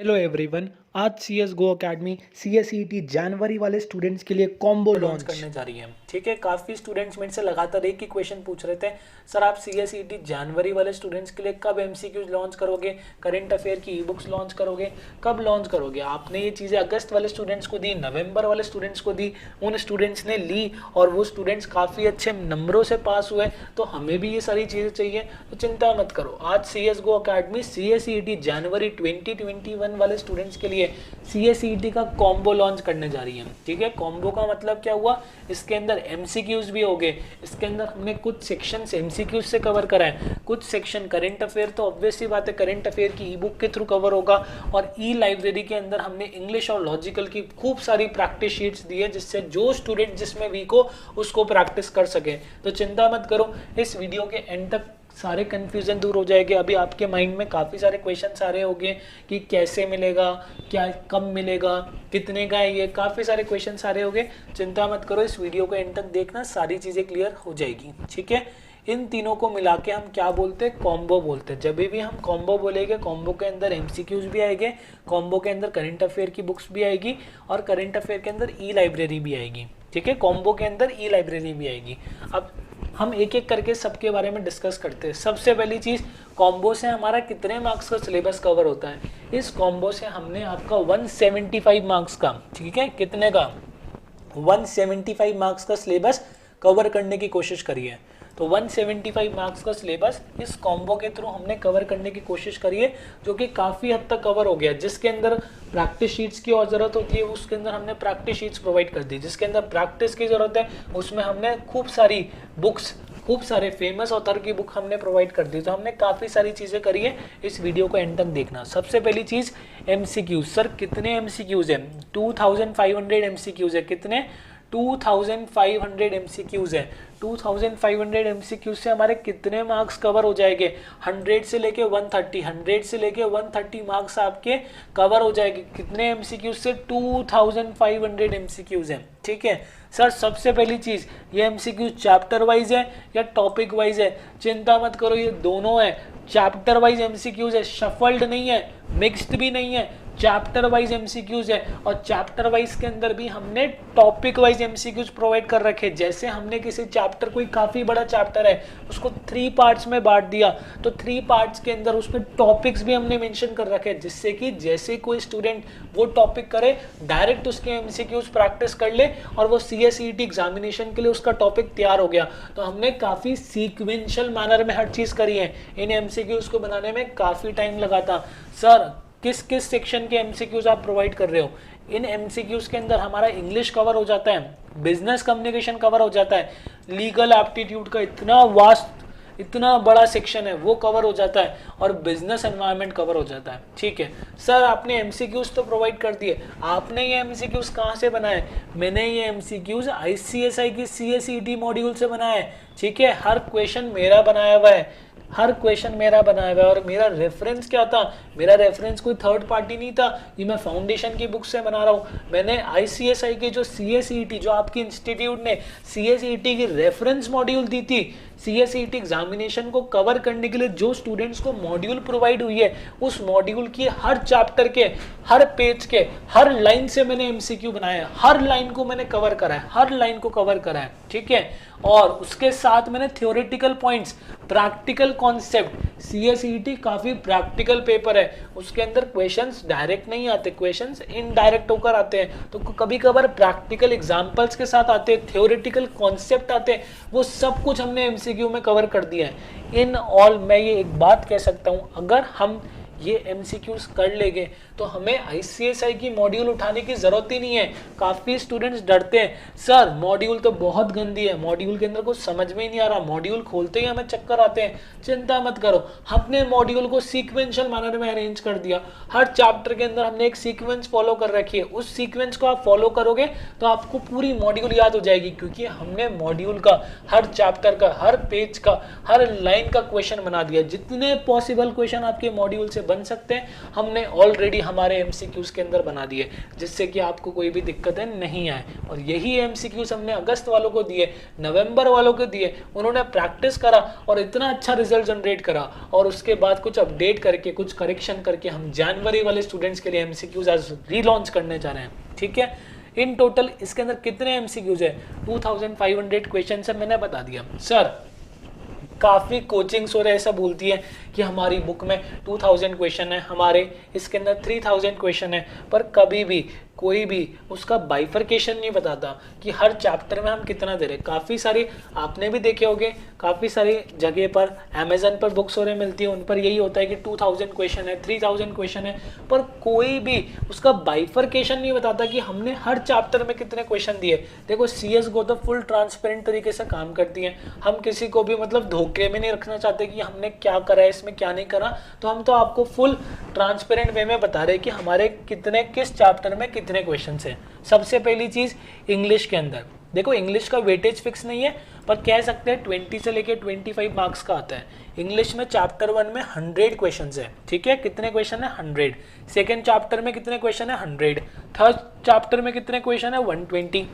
Hello everyone. आज C S गो academy CSET जनवरी वाले students के लिए कॉम्बो लॉन्च करने जा रही है। ठीक है, काफ़ी स्टूडेंट्स मेरे से लगातार एक ही क्वेश्चन पूछ रहे थे, सर आप CSET जनवरी वाले स्टूडेंट्स के लिए कब MCQs लॉन्च करोगे, करंट अफेयर की ई बुक्स लॉन्च करोगे, कब लॉन्च करोगे। आपने ये चीज़ें अगस्त वाले स्टूडेंट्स को दी, नवंबर वाले स्टूडेंट्स को दी, उन स्टूडेंट्स ने ली और वो स्टूडेंट्स काफ़ी अच्छे नंबरों से पास हुए, तो हमें भी ये सारी चीज़ें चाहिए। तो चिंता मत करो, आज CS गो अकेडमी CSET जनवरी 2021 वाले स्टूडेंट्स के लिए CSET का कॉम्बो लॉन्च करने जा रही है। ठीक है, कॉम्बो का मतलब क्या हुआ, इसके अंदर MCQs भी हो गए, इसके अंदर हमने कुछ सेक्शंस MCQs से कवर करा है, कुछ सेक्शन करंट अफेयर, तो ऑब्वियस सी बात है करंट अफेयर की ई बुक के थ्रू कवर होगा, और ई लाइब्रेरी के अंदर हमने इंग्लिश और लॉजिकल की खूब सारी प्रैक्टिस शीट्स दी है, जिससे जो स्टूडेंट जिसमें वीक हो उसको प्रैक्टिस कर सके। तो चिंता मत करो, इस वीडियो के एंड तक सारे कन्फ्यूज़न दूर हो जाएंगे। अभी आपके माइंड में काफ़ी सारे क्वेश्चन आ रहे होंगे कि कैसे मिलेगा, क्या कब मिलेगा, कितने का है, ये काफ़ी सारे क्वेश्चन आ रहे होंगे। चिंता मत करो, इस वीडियो को एंड तक देखना, सारी चीज़ें क्लियर हो जाएगी। ठीक है, इन तीनों को मिला के हम क्या बोलते हैं, कॉम्बो बोलते हैं। जब भी हम कॉम्बो बोलेंगे, कॉम्बो के अंदर MCQs भी आएंगे, कॉम्बो के अंदर करंट अफेयर की बुक्स भी आएगी, और करंट अफेयर के अंदर ई लाइब्रेरी भी आएगी। ठीक है, कॉम्बो के अंदर ई लाइब्रेरी भी आएगी। अब हम एक एक करके सबके बारे में डिस्कस करते हैं। सबसे पहली चीज़, कॉम्बो से हमारा कितने मार्क्स का सिलेबस कवर होता है। इस कॉम्बो से हमने आपका 175 मार्क्स का, ठीक है, कितने का, 175 मार्क्स का सिलेबस कवर करने की कोशिश करी है। तो 175 मार्क्स का सिलेबस इस कॉम्बो के थ्रू हमने कवर करने की कोशिश करी है, जो कि काफ़ी हद तक कवर हो गया। जिसके अंदर प्रैक्टिस शीट्स की और ज़रूरत होती है, उसके अंदर हमने प्रैक्टिस शीट्स प्रोवाइड कर दी। जिसके अंदर प्रैक्टिस की ज़रूरत है, उसमें हमने खूब सारी बुक्स, खूब सारे फेमस ऑथर की बुक हमने प्रोवाइड कर दी। तो हमने काफ़ी सारी चीज़ें करी है, इस वीडियो को एंड तक देखना। सबसे पहली चीज़ MCQs। सर कितने MCQs हैं, 2500 MCQs है। कितने, 2500 MCQs है। 2500 MCQs से हमारे कितने मार्क्स कवर हो जाएंगे, 100 से लेके 130, 100 से लेके 130 मार्क्स आपके कवर हो जाएंगे। कितने MCQs से, 2500 MCQs हैं। ठीक है सर, सबसे पहली चीज़, ये MCQ चैप्टर वाइज है या टॉपिक वाइज है। चिंता मत करो, ये दोनों है। चैप्टर वाइज MCQs है, शफल्ड नहीं है, मिक्स्ड भी नहीं है, चैप्टर वाइज MCQs है। और चैप्टर वाइज के अंदर भी हमने टॉपिक वाइज MCQs प्रोवाइड कर रखे। जैसे हमने किसी चैप्टर, कोई काफ़ी बड़ा चैप्टर है, उसको 3 पार्ट्स में बांट दिया, तो 3 पार्ट्स के अंदर उसमें टॉपिक्स भी हमने मेंशन कर रखे, जिससे कि जैसे कोई स्टूडेंट वो टॉपिक करे, डायरेक्ट उसके MCQs प्रैक्टिस कर ले और वो CSET एग्जामिनेशन के लिए उसका टॉपिक तैयार हो गया। तो हमने काफ़ी सीक्वेंशियल मैनर में हर चीज़ करी है। इन MCQs को बनाने में काफ़ी टाइम लगा था। सर किस किस सेक्शन के MCQs आप प्रोवाइड कर रहे हो। इन MCQs के अंदर हमारा इंग्लिश कवर हो जाता है, बिजनेस कम्युनिकेशन कवर हो जाता है, लीगल एप्टीट्यूड का इतना वास्ट, इतना बड़ा सेक्शन है वो कवर हो जाता है, और बिजनेस एनवायरनमेंट कवर हो जाता है। ठीक है सर, आपने MCQs तो प्रोवाइड कर दिए, आपने ये MCQs कहाँ से बनाए। मैंने ये MCQs ICSI की CSET मॉड्यूल से बनाए। ठीक है, हर क्वेश्चन मेरा बनाया हुआ है, हर क्वेश्चन मेरा बनाया हुआ है। और मेरा रेफरेंस क्या था, मेरा रेफरेंस कोई थर्ड पार्टी नहीं था, ये मैं फाउंडेशन की बुक से बना रहा हूँ। मैंने ICSI के जो CSET, जो आपकी इंस्टीट्यूट ने CSET की रेफरेंस मॉड्यूल दी थी, CSET एग्जामिनेशन को कवर करने के लिए जो स्टूडेंट्स को मॉड्यूल प्रोवाइड हुई है, उस मॉड्यूल की हर चैप्टर के, हर पेज के, हर लाइन से मैंने MCQ बनाया है। हर लाइन को मैंने कवर करा है, हर लाइन को कवर करा है। ठीक है, और उसके साथ मैंने theoretical points, practical concept, CSET काफ़ी प्रैक्टिकल पेपर है, उसके अंदर क्वेश्चंस डायरेक्ट नहीं आते, क्वेश्चंस इनडायरेक्ट होकर आते हैं। तो कभी कभार प्रैक्टिकल एग्जांपल्स के साथ आते हैं, थ्योरेटिकल कॉन्सेप्ट आते हैं, वो सब कुछ हमने MCQ में कवर कर दिया है। इन ऑल मैं ये एक बात कह सकता हूँ, अगर हम ये MCQs कर लेंगे तो हमें ICSI की मॉड्यूल उठाने की ज़रूरत ही नहीं है। काफ़ी स्टूडेंट्स डरते हैं, सर मॉड्यूल तो बहुत गंदी है, मॉड्यूल के अंदर कुछ समझ में ही नहीं आ रहा, मॉड्यूल खोलते ही हमें चक्कर आते हैं। चिंता मत करो, हमने मॉड्यूल को सीक्वेंशियल मैनर में अरेंज कर दिया। हर चैप्टर के अंदर हमने एक सीक्वेंस फॉलो कर रखी है, उस सीक्वेंस को आप फॉलो करोगे तो आपको पूरी मॉड्यूल याद हो जाएगी, क्योंकि हमने मॉड्यूल का, हर चैप्टर का, हर पेज का, हर लाइन का क्वेश्चन बना दिया। जितने पॉसिबल क्वेश्चन आपके मॉड्यूल से बन सकते हैं, हमने ऑलरेडी हमारे एमसीक्यूज के अंदर बना दिए, जिससे कि आपको कोई भी दिक्कतें नहीं आए। और यही एमसीक्यूज हमने अगस्त वालों को दिए, नवंबर वालों को दिए, उन्होंने प्रैक्टिस करा और इतना अच्छा रिजल्ट जनरेट करा, और उसके बाद कुछ अपडेट करके कुछ करेक्शन करके हम जनवरी वाले स्टूडेंट्स के लिए एमसीक्यूज आज रीलॉन्च करने जा रहे हैं। ठीक है, इन टोटल इसके अंदर कितने एमसीक्यूज है? 2500 क्वेश्चन है, मैंने बता दिया। सर काफ़ी कोचिंग्स हो रहे ऐसा बोलती है कि हमारी बुक में 2000 क्वेश्चन है, हमारे इसके अंदर 3000 क्वेश्चन है, पर कभी भी कोई भी उसका बाइफर्केशन नहीं बताता कि हर चैप्टर में हम कितना दे रहे। काफ़ी सारी आपने भी देखे होंगे, काफ़ी सारी जगह पर अमेजन पर बुक्स और मिलती है, उन पर यही होता है कि 2000 क्वेश्चन है, 3000 क्वेश्चन है, पर कोई भी उसका बाइफर्केशन नहीं बताता कि हमने हर चैप्टर में कितने क्वेश्चन दिए। देखो CSGO तो फुल ट्रांसपेरेंट तरीके से काम करती है, हम किसी को भी मतलब धोखे में नहीं रखना चाहते कि हमने क्या करा है, इसमें क्या नहीं करा, तो हम तो आपको फुल ट्रांसपेरेंट वे में बता रहे हैं कि हमारे कितने किस चैप्टर में कितने क्वेश्चन हैं। सबसे पहली चीज इंग्लिश के अंदर देखो, इंग्लिश का वेटेज फिक्स नहीं है, पर कह सकते हैं 20 से लेके 25 मार्क्स का आता है। इंग्लिश में चैप्टर 1 में 100 क्वेश्चन है। ठीक है, कितने क्वेश्चन है? 100। सेकेंड चैप्टर में कितने क्वेश्चन है? 100। थर्ड चैप्टर में कितने क्वेश्चन है? 120।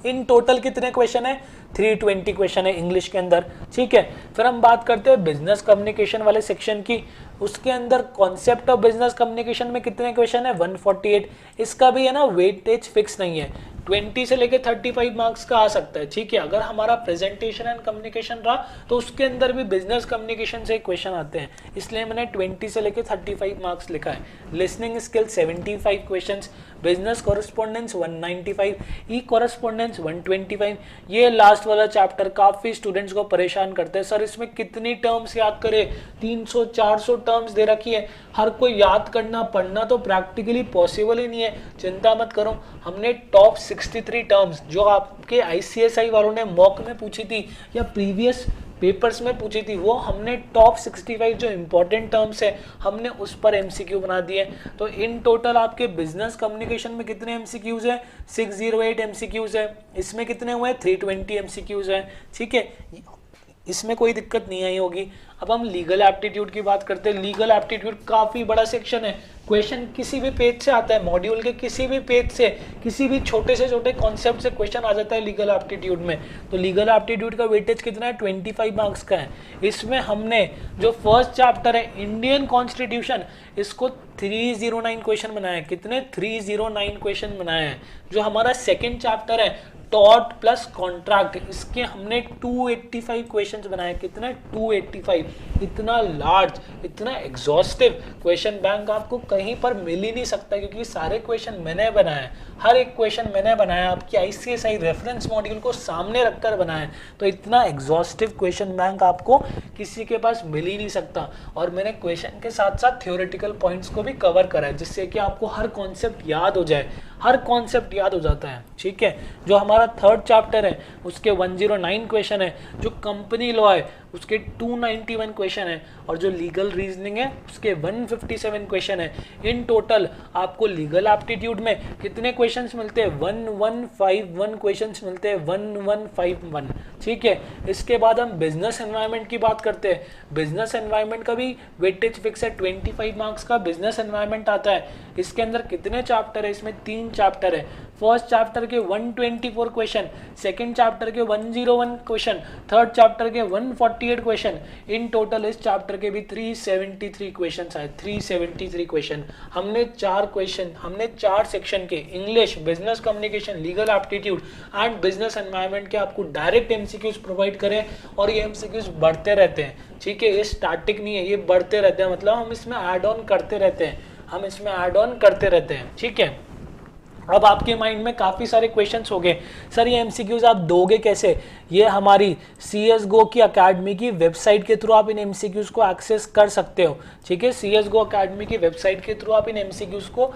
इन टोटल कितने क्वेश्चन है? 320 क्वेश्चन है इंग्लिश के अंदर। ठीक है, फिर हम बात करते हैं बिजनेस कम्युनिकेशन वाले सेक्शन की। उसके अंदर कॉन्सेप्ट ऑफ बिजनेस कम्युनिकेशन में कितने क्वेश्चन है? 148। इसका भी है ना वेटेज फिक्स नहीं है, 20 से लेके 35 मार्क्स का आ सकता है। ठीक है, अगर हमारा प्रेजेंटेशन एंड कम्युनिकेशन रहा तो उसके अंदर भी बिजनेस कम्युनिकेशन से क्वेश्चन आते हैं, इसलिए मैंने 20 से लेके 35 मार्क्स लिखा है। Listening skill 75 questions, business correspondence 195, ई कॉरेस्पॉन्डेंस 125। ये लास्ट वाला चैप्टर काफी स्टूडेंट्स को परेशान करते हैं, सर इसमें कितनी टर्म्स याद करें, 300-400 टर्म्स दे रखी है, हर कोई याद करना पढ़ना तो प्रैक्टिकली पॉसिबल ही नहीं है। चिंता मत करो, हमने टॉप 63 टर्म्स जो आपके ICSI वालों ने मॉक में पूछी थी या प्रीवियस पेपर्स में पूछी थी, वो हमने टॉप 65 जो इंपॉर्टेंट टर्म्स है हमने उस पर MCQ बना दिए। तो इन टोटल आपके बिजनेस कम्युनिकेशन में कितने MCQs है? 608 MCQs है। इसमें कितने हुए? 320 MCQs है। ठीक है, इसमें कोई दिक्कत नहीं आई होगी। अब हम लीगल एप्टीट्यूड की बात करते हैं। लीगल एप्टीट्यूड काफ़ी बड़ा सेक्शन है, क्वेश्चन किसी भी पेज से आता है, मॉड्यूल के किसी भी पेज से किसी भी छोटे से छोटे कॉन्सेप्ट से क्वेश्चन आ जाता है लीगल एप्टीट्यूड में। तो लीगल एप्टीट्यूड का वेटेज कितना है? 25 मार्क्स का है। इसमें हमने जो फर्स्ट चैप्टर है इंडियन कॉन्स्टिट्यूशन, इसको 309 क्वेश्चन बनाए हैं। कितने? 309 क्वेश्चन बनाए हैं। जो हमारा सेकेंड चैप्टर है टॉट प्लस कॉन्ट्रैक्ट, इसके हमने 285 क्वेश्चंस बनाए। कितने? 285। इतना लार्ज, इतना एग्जॉस्टिव क्वेश्चन बैंक आपको कहीं पर मिल ही नहीं सकता, क्योंकि सारे क्वेश्चन मैंने बनाए, हर एक क्वेश्चन मैंने बनाया, आपकी ICSI रेफरेंस मॉड्यूल को सामने रखकर बनाया। तो इतना एग्जॉस्टिव क्वेश्चन बैंक आपको किसी के पास मिल ही नहीं सकता। और मैंने क्वेश्चन के साथ साथ थ्योरेटिकल पॉइंट्स को भी कवर करा है, जिससे कि आपको हर कॉन्सेप्ट याद हो जाए, हर कॉन्सेप्ट याद हो जाता है। ठीक है, जो हमारा थर्ड चैप्टर है उसके 109 क्वेश्चन है, जो कंपनी लॉ है उसके 291 क्वेश्चन है, और जो लीगल रीजनिंग है उसके 157 क्वेश्चन है। इन टोटल आपको लीगल एप्टीट्यूड में कितने क्वेश्चंस मिलते हैं? 1151 क्वेश्चंस मिलते हैं, 1151। ठीक है, इसके बाद हम बिजनेस एनवायरनमेंट की बात करते हैं। बिजनेस एनवायरनमेंट का भी वेटेज फिक्स है, 25 मार्क्स का बिजनेस एनवायरनमेंट आता है। इसके अंदर कितने चैप्टर है? इसमें 3 चैप्टर है। फर्स्ट चैप्टर के 124 क्वेश्चन, सेकंड चैप्टर के 101 क्वेश्चन, थर्ड चैप्टर के 148 क्वेश्चन। इन टोटल इस चैप्टर के भी 373 क्वेश्चन आए, 373 क्वेश्चन। हमने 4 सेक्शन के English, business communication, legal aptitude and business environment के आपको डायरेक्ट MCQs प्रोवाइड करें, और ये MCQs बढ़ते रहते हैं। ठीक है, ये स्टैटिक नहीं है, ये बढ़ते रहते हैं, मतलब हम इसमें ऐड ऑन करते रहते हैं। ठीक है, अब आपके माइंड में काफ़ी सारे क्वेश्चंस हो गए, सर ये MCQs आप दोगे कैसे? ये हमारी CSGO की अकेडमी की वेबसाइट के थ्रू आप इन MCQs को एक्सेस कर सकते हो। ठीक है, CSGO अकेडमी की वेबसाइट के थ्रू आप इन MCQs को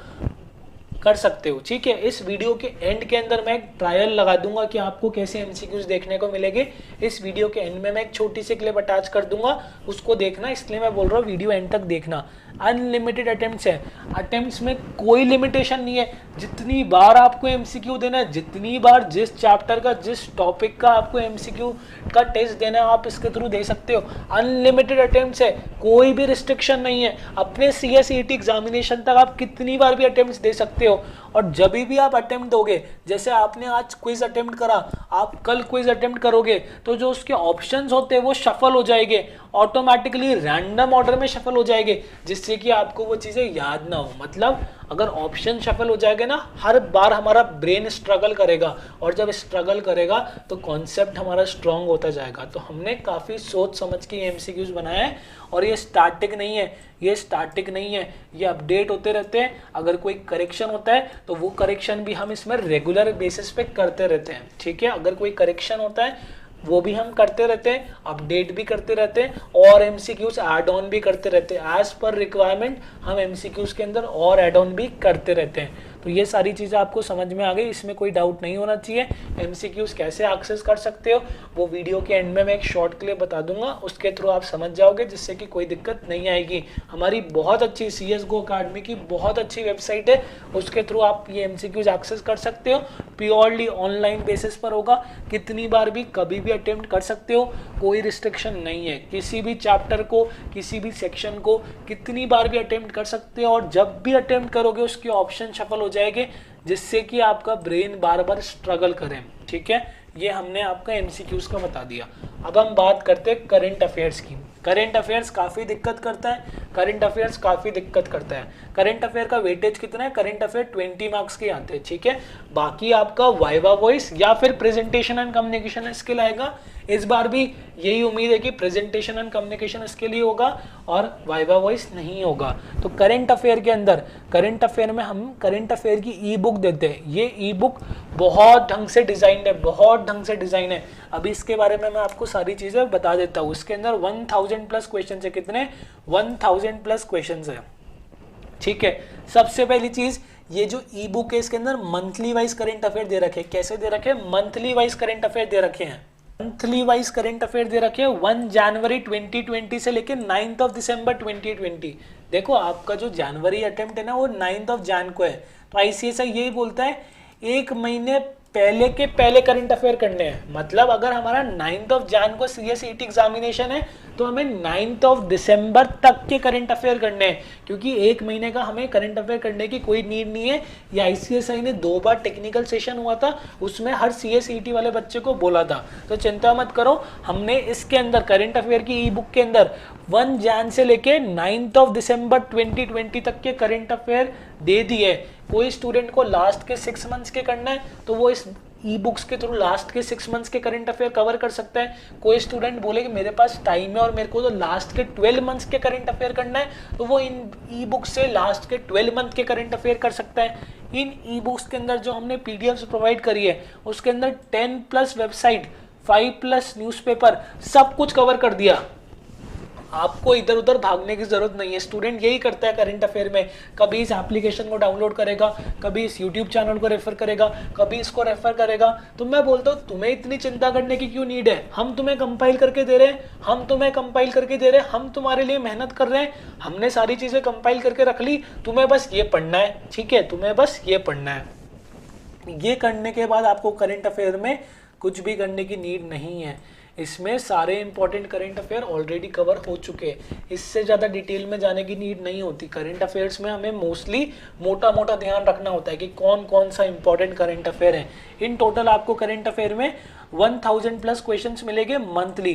कर सकते हो। ठीक है, इस वीडियो के एंड के अंदर मैं एक ट्रायल लगा दूंगा कि आपको कैसे MCQs देखने को मिलेंगे। इस वीडियो के एंड में मैं एक छोटी सी क्लिप अटैच कर दूंगा, उसको देखना, इसलिए मैं बोल रहा हूँ वीडियो एंड तक देखना। अनलिमिटेड अटेम्प्ट्स है। अटेम्प्ट्स में कोई लिमिटेशन नहीं है, जितनी बार आपको एमसीक्यू देना है, जितनी बार जिस चैप्टर का जिस टॉपिक का आपको एमसीक्यू का टेस्ट देना है आप इसके थ्रू दे सकते हो। अनलिमिटेड अटेम्प्ट्स है, कोई भी रिस्ट्रिक्शन नहीं है। अपने सीएसईटी एग्जामिनेशन तक आप कितनी बार भी अटेम्प्ट्स दे सकते हो। और जब भी आप अटेम्प्ट दोगे, जैसे आपने आज क्विज अटेम्प्ट करा, आप कल क्विज अटेम्प्ट करोगे, तो जो उसके ऑप्शंस होते हैं वो शफल हो जाएंगे, ऑटोमेटिकली रैंडम ऑर्डर में शफल हो जाएंगे, जिससे कि आपको वो चीज़ें याद ना हो। मतलब अगर ऑप्शन शफल हो जाएगा ना, हर बार हमारा ब्रेन स्ट्रगल करेगा, और जब स्ट्रगल करेगा तो कॉन्सेप्ट हमारा स्ट्रांग होता जाएगा। तो हमने काफ़ी सोच समझ के एमसीक्यूज बनाए हैं, और ये स्टैटिक नहीं है, ये स्टैटिक नहीं है, ये अपडेट होते रहते हैं। अगर कोई करेक्शन होता है तो वो करेक्शन भी हम इसमें रेगुलर बेसिस पे करते रहते हैं, ठीक है। अगर कोई करेक्शन होता है वो भी हम करते रहते हैं, अपडेट भी करते रहते हैं, और एमसीक्यूज ऐड ऑन भी करते रहते हैं। एज पर रिक्वायरमेंट हम एमसीक्यूज के अंदर और ऐड ऑन भी करते रहते हैं। तो ये सारी चीज़ें आपको समझ में आ गई, इसमें कोई डाउट नहीं होना चाहिए। एमसीक्यूज कैसे एक्सेस कर सकते हो वो वीडियो के एंड में मैं एक शॉर्ट के लिए बता दूंगा, उसके थ्रू आप समझ जाओगे, जिससे कि कोई दिक्कत नहीं आएगी। हमारी बहुत अच्छी CSGO अकेडमी की बहुत अच्छी वेबसाइट है, उसके थ्रू आप ये एमसीक्यूज एक्सेस कर सकते हो। प्योरली ऑनलाइन बेसिस पर होगा, कितनी बार भी कभी भी अटेम्प्ट कर सकते हो, कोई रिस्ट्रिक्शन नहीं है। किसी भी चैप्टर को, किसी भी सेक्शन को कितनी बार भी अटेम्प्ट कर सकते हो, और जब भी अटेम्प्ट करोगे उसके ऑप्शन शफल हो जाएंगे, जिससे कि आपका ब्रेन बार बार स्ट्रगल करे, ठीक है। ये हमने आपका एमसीक्यूज का बता दिया। अब हम बात करते हैं करंट अफेयर्स की। करंट अफेयर्स काफ़ी दिक्कत करता है, करंट अफेयर्स काफ़ी दिक्कत करता है। करंट अफेयर का वेटेज कितना है? करंट अफेयर 20 मार्क्स के आते हैं, ठीक है। बाकी आपका वाइवा वॉइस या फिर प्रेजेंटेशन एंड कम्युनिकेशन स्किल आएगा। इस बार भी यही उम्मीद है कि प्रेजेंटेशन एंड कम्युनिकेशन स्किल ही होगा और वाइवा वॉइस नहीं होगा। तो करंट अफेयर के अंदर, करंट अफेयर में हम करंट अफेयर की ई बुक देते हैं। ये ई बुक बहुत ढंग से डिज़ाइन है, बहुत ढंग से डिज़ाइन है। अभी इसके बारे में मैं आपको सारी चीज़ें बता देता हूँ। इसके अंदर 1000 प्लस क्वेश्चन है। कितने? 1000 प्लस क्वेश्चन है, ठीक है। सबसे पहली चीज़, ये जो ई बुक है इसके अंदर मंथली वाइज करंट अफेयर दे रखे हैं। कैसे दे रखे हैं? मंथली वाइज करंट अफेयर दे रखे हैं। मंथली वाइज करंट अफेयर दे रखे हैं 1 जनवरी 2020 से लेकर 9 दिसंबर 2020। देखो आपका जो जनवरी अटेम्प्ट है ना वो 9 जैन को है, तो आईसीएसआई यही बोलता है 1 महीने पहले के पहले करंट अफेयर करने हैं। मतलब अगर हमारा 9 जैन को सीएसईटी एग्जामिनेशन है तो हमें 9 दिसंबर तक के करंट अफेयर करने हैं, क्योंकि 1 महीने का हमें करंट अफेयर करने की कोई नीड नहीं है। ये आईसीएसआई ने 2 बार टेक्निकल सेशन हुआ था, उसमें हर सीएसईटी वाले बच्चे को बोला था। तो चिंता मत करो, हमने इसके अंदर करंट अफेयर की ई बुक के अंदर 1 जैन से लेके 9 दिसंबर 2020 तक के करंट अफेयर दे दिए। कोई स्टूडेंट को लास्ट के 6 मंथ्स के करना है तो वो इस ई बुक्स के थ्रू लास्ट के 6 मंथ्स के करंट अफेयर कवर कर सकता है। कोई स्टूडेंट बोले कि मेरे पास टाइम है और मेरे को तो लास्ट के 12 मंथ्स के करंट अफेयर करना है, तो वो इन ई बुक्स से लास्ट के 12 मंथ के करंट अफेयर कर सकता है। इन ई बुक्स के अंदर जो हमने पीडीएफ्स प्रोवाइड करी है उसके अंदर 10+ वेबसाइट, 5+ न्यूज़पेपर, सब कुछ कवर कर दिया। आपको इधर उधर भागने की जरूरत नहीं है। स्टूडेंट यही करता है करंट अफेयर में, कभी इस एप्लीकेशन को डाउनलोड करेगा, कभी इस यूट्यूब चैनल को रेफर करेगा, कभी इसको रेफर करेगा। तो मैं बोलता हूँ तुम्हें इतनी चिंता करने की क्यों नीड है? हम तुम्हें कंपाइल करके दे रहे हैं, हम तुम्हारे लिए मेहनत कर रहे हैं, हमने सारी चीजें कंपाइल करके रख ली, तुम्हें बस ये पढ़ना है, ठीक है। तुम्हें बस ये पढ़ना है। ये करने के बाद आपको करंट अफेयर में कुछ भी करने की नीड नहीं है। इसमें सारे important current affair already cover हो चुके हैं, इससे ज़्यादा डिटेल में जाने की नीड नहीं होती। करंट अफेयर्स में हमें मोस्टली मोटा मोटा ध्यान रखना होता है कि कौन कौन सा इंपॉर्टेंट करंट अफेयर है। इन टोटल आपको करंट अफेयर में 1000+ क्वेश्चंस मिलेंगे मंथली।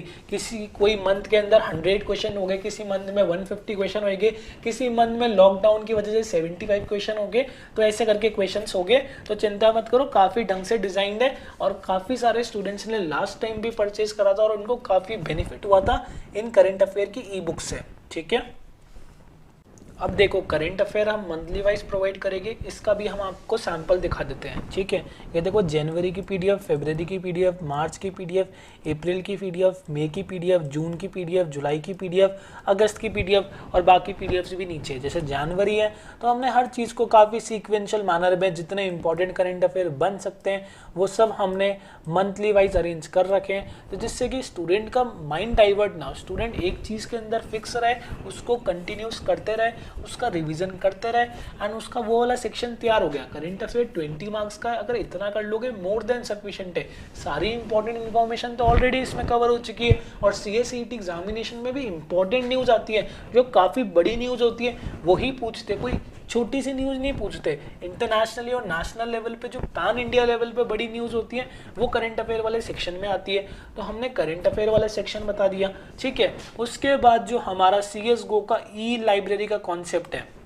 कोई मंथ के अंदर 100 क्वेश्चन हो गए, किसी मंथ में 150 क्वेश्चन होंगे, किसी मंथ में लॉकडाउन की वजह से 75 क्वेश्चन हो गए, तो ऐसे करके क्वेश्चंस हो गए। तो चिंता मत करो, काफ़ी ढंग से डिजाइंड है और काफ़ी सारे स्टूडेंट्स ने लास्ट टाइम भी परचेज करा था और उनको काफ़ी बेनिफिट हुआ था इन करंट अफेयर की ई बुक से, ठीक है। अब देखो करंट अफेयर हम मंथली वाइज प्रोवाइड करेंगे, इसका भी हम आपको सैंपल दिखा देते हैं, ठीक है। ये देखो जनवरी की पीडीएफ, फरवरी की पीडीएफ, मार्च की पीडीएफ, अप्रैल की पीडीएफ, मई की पीडीएफ, जून की पीडीएफ, जुलाई की पीडीएफ, अगस्त की पीडीएफ और बाकी पीडीएफ्स भी नीचे है। जैसे जनवरी है तो हमने हर चीज़ को काफ़ी सीक्वेंशियल मैनर में जितने इंपॉर्टेंट करंट अफेयर बन सकते हैं वो सब हमने मंथली वाइज अरेंज कर रखे हैं, तो जिससे कि स्टूडेंट का माइंड डाइवर्ट ना हो, स्टूडेंट एक चीज़ के अंदर फिक्स रहे, उसको कंटिन्यूस करते रहे उसका रिवीजन करते रहे एंड उसका वो वाला सेक्शन तैयार हो गया। करंट अफेयर 20 मार्क्स का, अगर इतना कर लोगे मोर देन सफिशिएंट है। सारी इंपॉर्टेंट इन्फॉर्मेशन तो ऑलरेडी इसमें कवर हो चुकी है और CSET एग्जामिनेशन में भी इंपॉर्टेंट न्यूज़ आती है जो काफ़ी बड़ी न्यूज़ होती है, वही पूछते, कोई छोटी सी न्यूज़ नहीं पूछते। इंटरनेशनली और नेशनल लेवल पे जो पैन इंडिया लेवल पे बड़ी न्यूज़ होती है वो करंट अफेयर वाले सेक्शन में आती है। तो हमने करंट अफेयर वाला सेक्शन बता दिया, ठीक है। उसके बाद जो हमारा CSGO का ई लाइब्रेरी का कॉन्सेप्ट है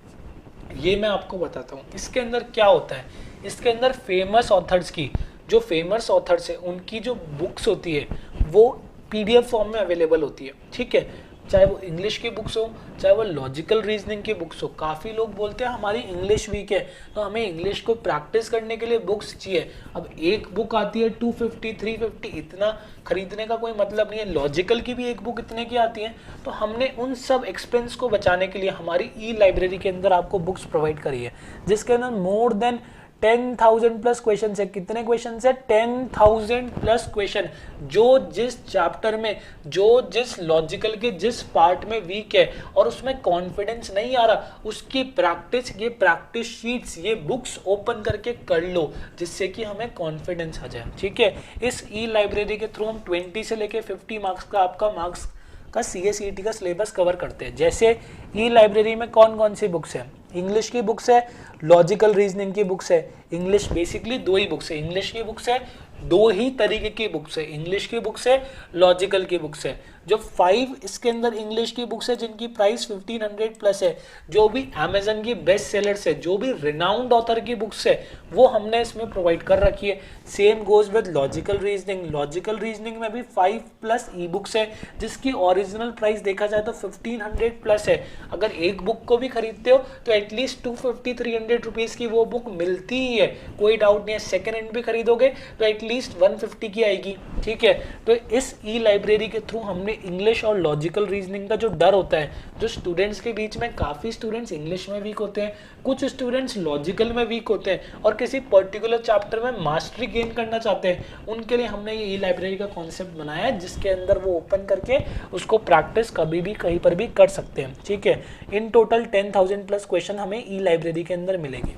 ये मैं आपको बताता हूँ। इसके अंदर क्या होता है, इसके अंदर फेमस ऑथर्स की, जो फेमस ऑथर्स है उनकी जो बुक्स होती है वो PDF फॉर्म में अवेलेबल होती है, ठीक है। चाहे वो इंग्लिश की बुक्स हो, चाहे वो लॉजिकल रीजनिंग की बुक्स हो। काफ़ी लोग बोलते हैं हमारी इंग्लिश वीक है तो हमें इंग्लिश को प्रैक्टिस करने के लिए बुक्स चाहिए। अब एक बुक आती है 250 350, इतना खरीदने का कोई मतलब नहीं है। लॉजिकल की भी एक बुक इतने की आती है। तो हमने उन सब एक्सपेंस को बचाने के लिए हमारी ई लाइब्रेरी के अंदर आपको बुक्स प्रोवाइड करी है, जिसके अंदर मोर देन 10,000 प्लस क्वेश्चन है। कितने क्वेश्चन है? 10,000 प्लस क्वेश्चन, जो जिस चैप्टर में, जो जिस लॉजिकल के जिस पार्ट में वीक है और उसमें कॉन्फिडेंस नहीं आ रहा, उसकी प्रैक्टिस, ये प्रैक्टिस शीट्स, ये बुक्स ओपन करके कर लो, जिससे कि हमें कॉन्फिडेंस आ जाए, ठीक है। इस ई लाइब्रेरी के थ्रू हम 20 से लेके 50 मार्क्स का आपका मार्क्स का CSET का सिलेबस कवर करते हैं। जैसे ई लाइब्रेरी में कौन कौन सी बुक्स है? इंग्लिश की बुक्स है, लॉजिकल रीजनिंग की बुक्स है। इंग्लिश बेसिकली दो ही बुक्स है, इंग्लिश की बुक्स है, दो ही तरीके की बुक्स है, इंग्लिश की बुक्स है, लॉजिकल की बुक्स है। जो 5 इसके अंदर इंग्लिश की बुक्स है जिनकी प्राइस 1500 प्लस है, जो भी अमेजन की बेस्ट सेलर्स है, जो भी रिनाउंड ऑथर की बुक्स है, वो हमने इसमें प्रोवाइड कर रखी है। Same goes with logical reasoning. Logical reasoning में भी 5 प्लस ई बुक्स है जिसकी ओरिजिनल प्राइस देखा जाए तो 1500 प्लस है। अगर एक बुक को भी खरीदते हो तो एटलीस्ट 250-300 रुपीज़ की वो बुक मिलती ही है, कोई डाउट नहीं है। सेकेंड हैंड भी खरीदोगे तो एटलीस्ट 150 की आएगी, ठीक है। तो इस ई लाइब्रेरी के थ्रू हमने इंग्लिश और लॉजिकल रीजनिंग का जो डर होता है, जो स्टूडेंट्स के बीच में, काफ़ी स्टूडेंट्स इंग्लिश में वीक होते हैं, कुछ स्टूडेंट्स लॉजिकल में वीक होते हैं और किसी पर्टिकुलर चैप्टर में मास्टरी गेन करना चाहते हैं, उनके लिए हमने ये ई लाइब्रेरी का कॉन्सेप्ट बनाया है, जिसके अंदर वो ओपन करके उसको प्रैक्टिस कभी भी कहीं पर भी कर सकते हैं, ठीक है। इन टोटल 10,000 प्लस क्वेश्चन हमें ई लाइब्रेरी के अंदर मिलेंगे,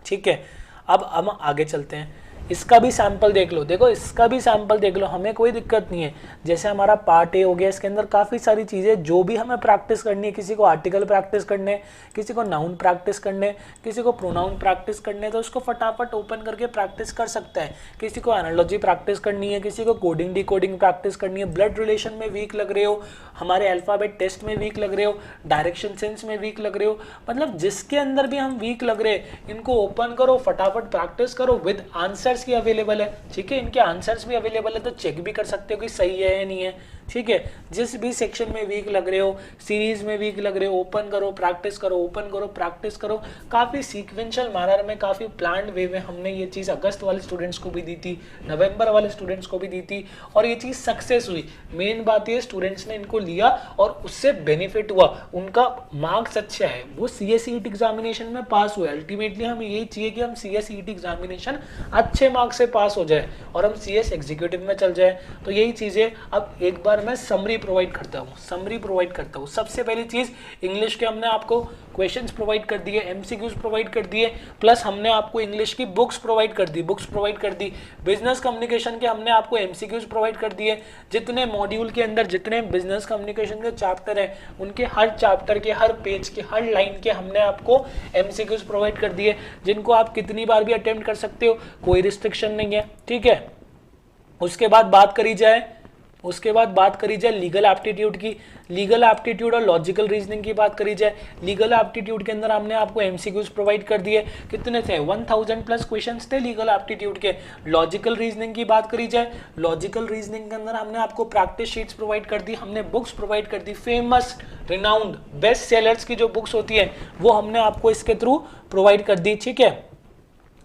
ठीक है। अब हम आगे चलते हैं। इसका भी सैंपल देख लो, देखो इसका भी सैंपल देख लो, हमें कोई दिक्कत नहीं है। जैसे हमारा पार्ट ए हो गया, इसके अंदर काफ़ी सारी चीज़ें जो भी हमें प्रैक्टिस करनी है, किसी को आर्टिकल प्रैक्टिस करने, किसी को नाउन प्रैक्टिस करने, किसी को प्रोनाउन प्रैक्टिस करने, तो उसको फटाफट ओपन करके प्रैक्टिस कर सकता है। किसी को एनालॉजी प्रैक्टिस करनी है, किसी को कोडिंग डिकोडिंग प्रैक्टिस करनी है, ब्लड रिलेशन में वीक लग रहे हो, हमारे अल्फ़ाबेट टेस्ट में वीक लग रहे हो, डायरेक्शन सेंस में वीक लग रहे हो, मतलब जिसके अंदर भी हम वीक लग रहे हैं, इनको ओपन करो, फटाफट प्रैक्टिस करो। विद आंसर्स की अवेलेबल है, ठीक है। इनके आंसर्स भी अवेलेबल है, तो चेक भी कर सकते हो कि सही है या नहीं है, ठीक है। जिस भी सेक्शन में वीक लग रहे हो, सीरीज में वीक लग रहे हो, ओपन करो प्रैक्टिस करो, ओपन करो प्रैक्टिस करो। काफ़ी सीक्वेंशियल मैनर में, काफ़ी प्लान्ड वे में हमने ये चीज़ अगस्त वाले स्टूडेंट्स को भी दी थी, नवंबर वाले स्टूडेंट्स को भी दी थी, और ये चीज़ सक्सेस हुई। मेन बात ये, स्टूडेंट्स ने इनको लिया और उससे बेनिफिट हुआ, उनका मार्क्स अच्छा है, वो CSET एग्जामिनेशन में पास हुए। अल्टीमेटली हमें यही चाहिए कि हम CSET एग्जामिनेशन अच्छे मार्क्स से पास हो जाए और हम CS एग्जीक्यूटिव में चल जाए। तो यही चीज़ें अब एक बार मैं समरी प्रोवाइड करता हूँ। सबसे पहली चीज़, इंग्लिश के हमने आपको क्वेश्चंस प्रोवाइड कर दिए, MCQs प्रोवाइड कर दिए, प्लस हमने आपको इंग्लिश की बुक्स प्रोवाइड कर दी। बिजनेस कम्युनिकेशन के हमने आपको MCQs प्रोवाइड कर दिए। जितने मॉड्यूल के अंदर जितने बिजनेस कम्युनिकेशन के चैप्टर हैं, उनके हर चैप्टर के, हर पेज के, हर लाइन के हमने आपको MCQs प्रोवाइड कर दिए, जिनको आप कितनी बार भी अटेम्प्ट कर सकते हो, कोई रिस्ट्रिक्शन नहीं है, ठीक है। उसके बाद बात करी जाए लीगल एप्टीट्यूड की। लीगल एप्टीट्यूड और लॉजिकल रीजनिंग की बात करी जाए। लीगल एप्टीट्यूड के अंदर हमने आपको MCQs प्रोवाइड कर दिए, कितने थे? 1000 प्लस क्वेश्चंस थे लीगल एप्टीट्यूड के। लॉजिकल रीजनिंग की बात करी जाए, लॉजिकल रीजनिंग के अंदर हमने आपको प्रैक्टिस शीट्स प्रोवाइड कर दी, हमने बुक्स प्रोवाइड कर दी, फेमस रिनाउंड बेस्ट सेलर्स की जो बुक्स होती है वो हमने आपको इसके थ्रू प्रोवाइड कर दी, ठीक है।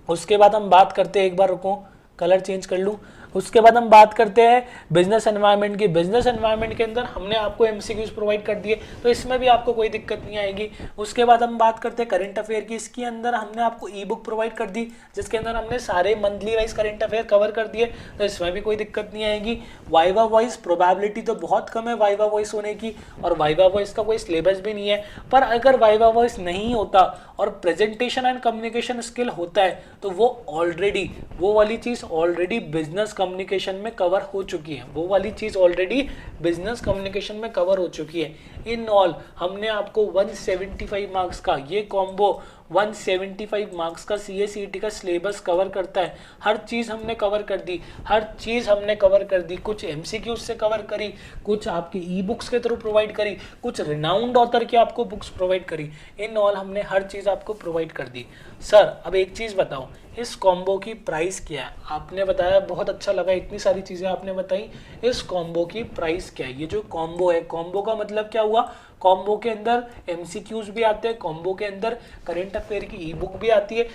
उसके बाद हम बात करते हैं, एक बार रुको, कलर चेंज कर लूँ। उसके बाद हम बात करते हैं बिजनेस एनवायरनमेंट की। बिजनेस एनवायरनमेंट के अंदर हमने आपको एमसीक्यूज प्रोवाइड कर दिए, तो इसमें भी आपको कोई दिक्कत नहीं आएगी। उसके बाद हम बात करते हैं करंट अफेयर की। इसके अंदर हमने आपको ई बुक प्रोवाइड कर दी, जिसके अंदर हमने सारे monthly wise current affair cover कर दिए, तो इसमें भी कोई दिक्कत नहीं आएगी। वाइवा वॉइस प्रोबेबिलिटी तो बहुत कम है वाइवा वॉइस होने की, और वाइवा वॉइस का कोई सिलेबस भी नहीं है। पर अगर वाइवा वॉइस नहीं होता और प्रेजेंटेशन एंड कम्युनिकेशन स्किल होता है, तो वो वाली चीज़ ऑलरेडी बिजनेस कम्युनिकेशन में कवर हो चुकी है। वो वाली चीज़ ऑलरेडी बिजनेस कम्युनिकेशन में कवर हो चुकी है। इन ऑल हमने आपको 175 मार्क्स का ये कॉम्बो 175 मार्क्स का CA/CET का सिलेबस कवर करता है। हर चीज़ हमने कवर कर दी, हर चीज़ हमने कवर कर दी। कुछ MCQ से कवर करी, कुछ आपकी ई बुक्स के थ्रू प्रोवाइड करी, कुछ रिनाउंड ऑथर की आपको बुक्स प्रोवाइड करी। इन ऑल हमने हर चीज़ आपको प्रोवाइड कर दी। सर अब एक चीज़ बताओ, इस कॉम्बो की प्राइस क्या है? आपने बताया, बहुत अच्छा लगा, इतनी सारी चीज़ें आपने बताई। इस कॉम्बो की प्राइस क्या है? ये जो कॉम्बो है, कॉम्बो का मतलब क्या हुआ? कॉम्बो के अंदर MCQs भी आते हैं, कॉम्बो के अंदर करंट अफेयर की ई बुक भी आती है,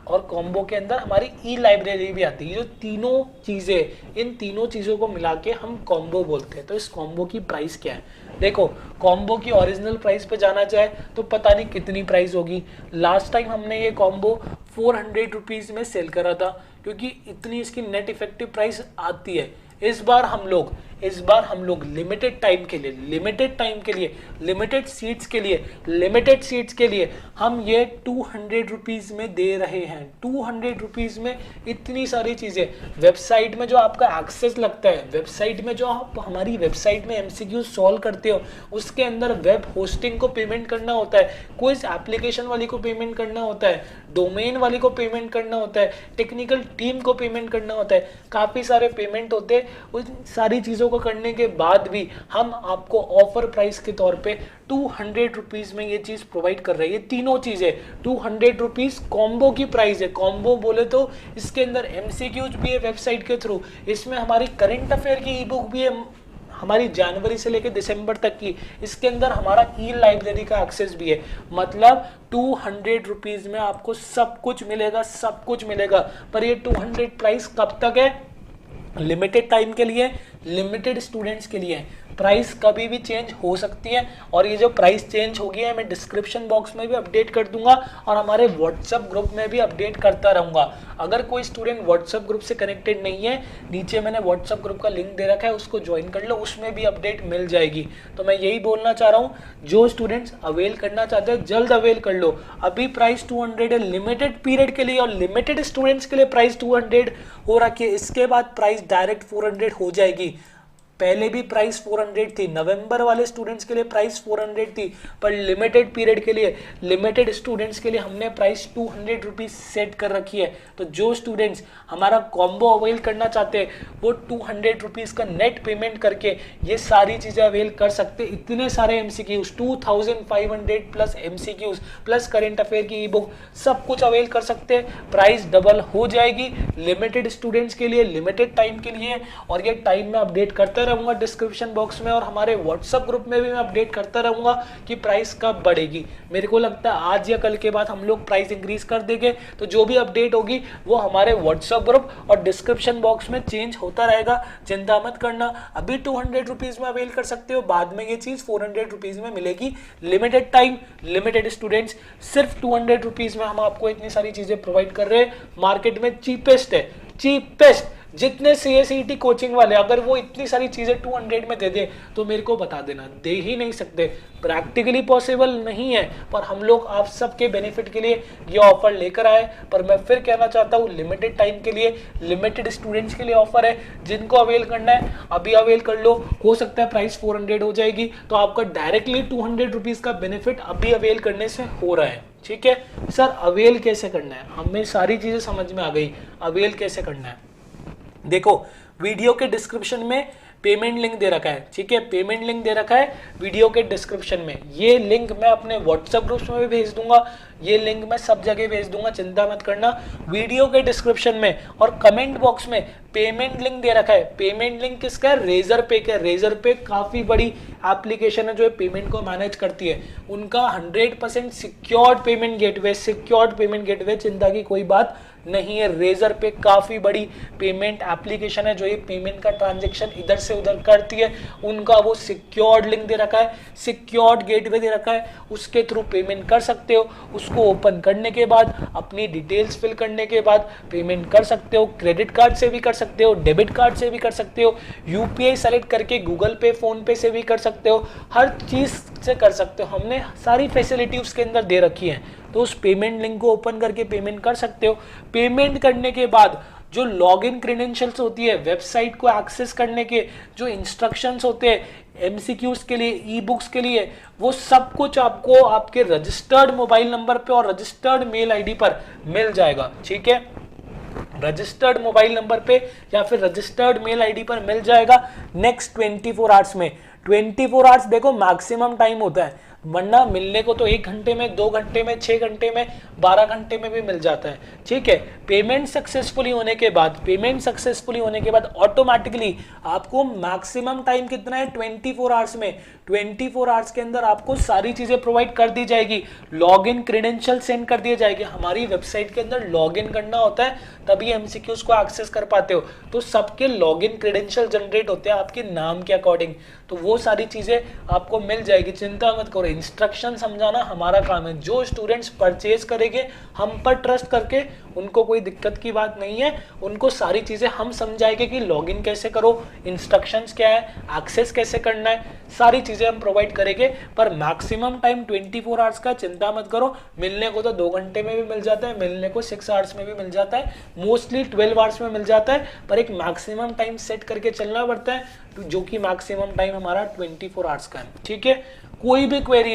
और कॉम्बो के अंदर हमारी ई लाइब्रेरी भी आती है। जो तीनों चीज़ें, इन तीनों चीज़ों को मिला के हम कॉम्बो बोलते हैं। तो इस कॉम्बो की प्राइस क्या है? देखो, कॉम्बो की ओरिजिनल प्राइस पे जाना चाहे तो पता नहीं कितनी प्राइस होगी। लास्ट टाइम हमने ये कॉम्बो 400 रुपीज़ में सेल करा था, क्योंकि इतनी इसकी नेट इफेक्टिव प्राइस आती है। इस बार हम लोग लिमिटेड टाइम के लिए, लिमिटेड सीट्स के लिए हम ये 200 रुपीज़ में दे रहे हैं। 200 रुपीज़ में इतनी सारी चीज़ें। वेबसाइट में जो आपका एक्सेस लगता है, वेबसाइट में जो आप हमारी वेबसाइट में MCQ सॉल्व करते हो, उसके अंदर वेब होस्टिंग को पेमेंट करना होता है, क्विज एप्लीकेशन वाली को पेमेंट करना होता है, डोमेन वाली को पेमेंट करना होता है, टेक्निकल टीम को पेमेंट करना होता है, काफ़ी सारे पेमेंट होते हैं। उन सारी चीज़ों को करने के बाद भी हम आपको ऑफर प्राइस के तौर पे 200 रुपीज़ में ये चीज़ प्रोवाइड कर रही है। तीनों चीज़ें 200 रुपीज़ कॉम्बो की प्राइस है। कॉम्बो बोले तो इसके अंदर MCQs भी है वेबसाइट के थ्रू, इसमें हमारी करंट अफेयर की ई बुक भी है, हमारी जनवरी से लेकर दिसंबर तक की। इसके अंदर हमारा ई लाइब्रेरी का एक्सेस भी है। मतलब 200 रुपीज़ में आपको सब कुछ मिलेगा। पर ये 200 प्राइस कब तक है? लिमिटेड टाइम के लिए, लिमिटेड स्टूडेंट्स के लिए। प्राइस कभी भी चेंज हो सकती है, और ये जो प्राइस चेंज होगी है मैं डिस्क्रिप्शन बॉक्स में भी अपडेट कर दूंगा, और हमारे व्हाट्सएप ग्रुप में भी अपडेट करता रहूंगा। अगर कोई स्टूडेंट व्हाट्सएप ग्रुप से कनेक्टेड नहीं है, नीचे मैंने व्हाट्सएप ग्रुप का लिंक दे रखा है, उसको ज्वाइन कर लो, उसमें भी अपडेट मिल जाएगी। तो मैं यही बोलना चाह रहा हूँ, जो स्टूडेंट्स अवेल करना चाहते हैं जल्द अवेल कर लो। अभी प्राइस 200 है लिमिटेड पीरियड के लिए, और लिमिटेड स्टूडेंट्स के लिए प्राइस 200 हो रखी है। इसके बाद प्राइस डायरेक्ट 400 हो जाएगी। पहले भी प्राइस 400 थी, नवंबर वाले स्टूडेंट्स के लिए प्राइस 400 थी, पर लिमिटेड पीरियड के लिए, लिमिटेड स्टूडेंट्स के लिए हमने प्राइस 200 रुपीज़ सेट कर रखी है। तो जो स्टूडेंट्स हमारा कॉम्बो अवेल करना चाहते हैं, वो 200 रुपीज़ का नेट पेमेंट करके ये सारी चीज़ें अवेल कर सकते। इतने सारे MCQs, 2500 plus MCQs plus current affair की ई बुक, सब कुछ अवेल कर सकते हैं। प्राइस डबल हो जाएगी लिमिटेड स्टूडेंट्स के लिए, लिमिटेड टाइम के लिए, और ये टाइम में अपडेट करता रहूंगा डिस्क्रिप्शन बॉक्स में, और हमारे व्हाट्सएप ग्रुप में भी मैं अपडेट करता रहूंगा कि प्राइस कब बढ़ेगी। मेरे को लगता है आज या कल के बाद हम लोग प्राइस इंक्रीज कर देंगे, तो जो भी अपडेट होगी वो हमारे व्हाट्सएप ग्रुप और डिस्क्रिप्शन बॉक्स में चेंज होता रहेगा। चिंता मत करना, अभी 200 रुपीज़ में अवेल कर सकते हो, बाद में ये चीज़ 400 रुपीज़ में मिलेगी। लिमिटेड टाइम, लिमिटेड स्टूडेंट्स, सिर्फ 200 रुपीज़ में हम आपको इतनी सारी चीज़ें प्रोवाइड कर रहे हैं। मार्केट में चीपेस्ट है, चीपेस्ट। जितने CA/CET कोचिंग वाले अगर वो इतनी सारी चीज़ें 200 में दे दे तो मेरे को बता देना, दे ही नहीं सकते, प्रैक्टिकली पॉसिबल नहीं है। पर हम लोग आप सबके बेनिफिट के लिए ये ऑफर लेकर आए। पर मैं फिर कहना चाहता हूँ, लिमिटेड टाइम के लिए, लिमिटेड स्टूडेंट्स के लिए ऑफर है। जिनको अवेल करना है अभी अवेल कर लो, हो सकता है प्राइस 400 हो जाएगी, तो आपका डायरेक्टली 200 रुपीज़ का बेनिफिट अभी अवेल करने से हो रहा है। ठीक है सर, अवेल कैसे करना है? हमें सारी चीज़ें समझ में आ गई, अवेल कैसे करना है? देखो, वीडियो के डिस्क्रिप्शन में पेमेंट लिंक दे रखा है। ठीक है, पेमेंट लिंक दे रखा है वीडियो के डिस्क्रिप्शन में। ये लिंक मैं अपने व्हाट्सएप ग्रुप्स में भी भेज दूंगा, ये लिंक मैं सब जगह भेज दूंगा, चिंता मत करना। वीडियो के डिस्क्रिप्शन में और कमेंट बॉक्स में पेमेंट लिंक दे रखा है। पेमेंट लिंक किसका है? रेजर पे का। रेजर पे काफ़ी बड़ी एप्लीकेशन है जो पेमेंट को मैनेज करती है। उनका 100% सिक्योर्ड पेमेंट गेटवे, चिंता की कोई बात नहीं है। रेजर पे काफ़ी बड़ी पेमेंट एप्लीकेशन है जो ये पेमेंट का ट्रांजेक्शन इधर से उधर करती है, उनका वो सिक्योर्ड लिंक दे रखा है, सिक्योर्ड गेटवे दे रखा है, उसके थ्रू पेमेंट कर सकते हो। उसको ओपन करने के बाद अपनी डिटेल्स फिल करने के बाद पेमेंट कर सकते हो। क्रेडिट कार्ड से भी कर सकते हो, डेबिट कार्ड से भी कर सकते हो, यूपीआई सेलेक्ट करके गूगल पे, फोन पे से भी कर सकते हो, हर चीज़ से कर सकते हो। हमने सारी फैसिलिटी उसके अंदर दे रखी है, तो उस पेमेंट लिंक को ओपन करके पेमेंट कर सकते हो। पेमेंट करने के बाद जो लॉगिन क्रेडेंशियल्स होती है, वेबसाइट को एक्सेस करने के जो इंस्ट्रक्शंस होते हैं एमसीक्यूज के लिए, ई बुक्स के लिए, वो सब कुछ आपको आपके रजिस्टर्ड मोबाइल नंबर पे और रजिस्टर्ड मेल आईडी पर मिल जाएगा। ठीक है, रजिस्टर्ड मोबाइल नंबर पे या फिर रजिस्टर्ड मेल आईडी पर मिल जाएगा नेक्स्ट 24 आवर्स में। 24 आवर्स देखो मैक्सिमम टाइम होता है, वरना मिलने को तो 1 घंटे में, 2 घंटे में, 6 घंटे में, 12 घंटे में भी मिल जाता है। ठीक है, पेमेंट सक्सेसफुली होने के बाद ऑटोमेटिकली आपको मैक्सिमम टाइम कितना है 24 आवर्स में, 24 आवर्स के अंदर आपको सारी चीजें प्रोवाइड कर दी जाएगी। लॉगिन क्रेडेंशियल सेंड कर दिए जाएंगे। हमारी वेबसाइट के अंदर लॉगिन करना होता है तभी एमसीक्यूज को एक्सेस कर पाते हो, तो सबके लॉगिन क्रेडेंशियल जनरेट होते हैं आपके नाम के अकॉर्डिंग, तो वो सारी चीजें आपको मिल जाएगी। चिंता मत करो, इंस्ट्रक्शन समझाना हमारा काम है। जो स्टूडेंट्स परचेज करेंगे हम पर ट्रस्ट करके, उनको कोई दिक्कत की बात नहीं है, उनको सारी चीजें हम समझाएंगे कि लॉगिन कैसे करो, इंस्ट्रक्शंस क्या है, एक्सेस कैसे करना है, सारी चीजें हम प्रोवाइड करेंगे। पर मैक्सिमम टाइम 24 आवर्स का, चिंता मत करो। मिलने को तो 2 घंटे में भी मिल जाता है, मिलने को 6 आवर्स में भी मिल जाता है, मोस्टली 12 आवर्स में मिल जाता है, पर एक मैक्सिमम टाइम सेट करके चलना पड़ता है, जो कि मैक्सिमम टाइम हमारा 24 आवर्स का है। ठीक है, कोई भी क्वेरी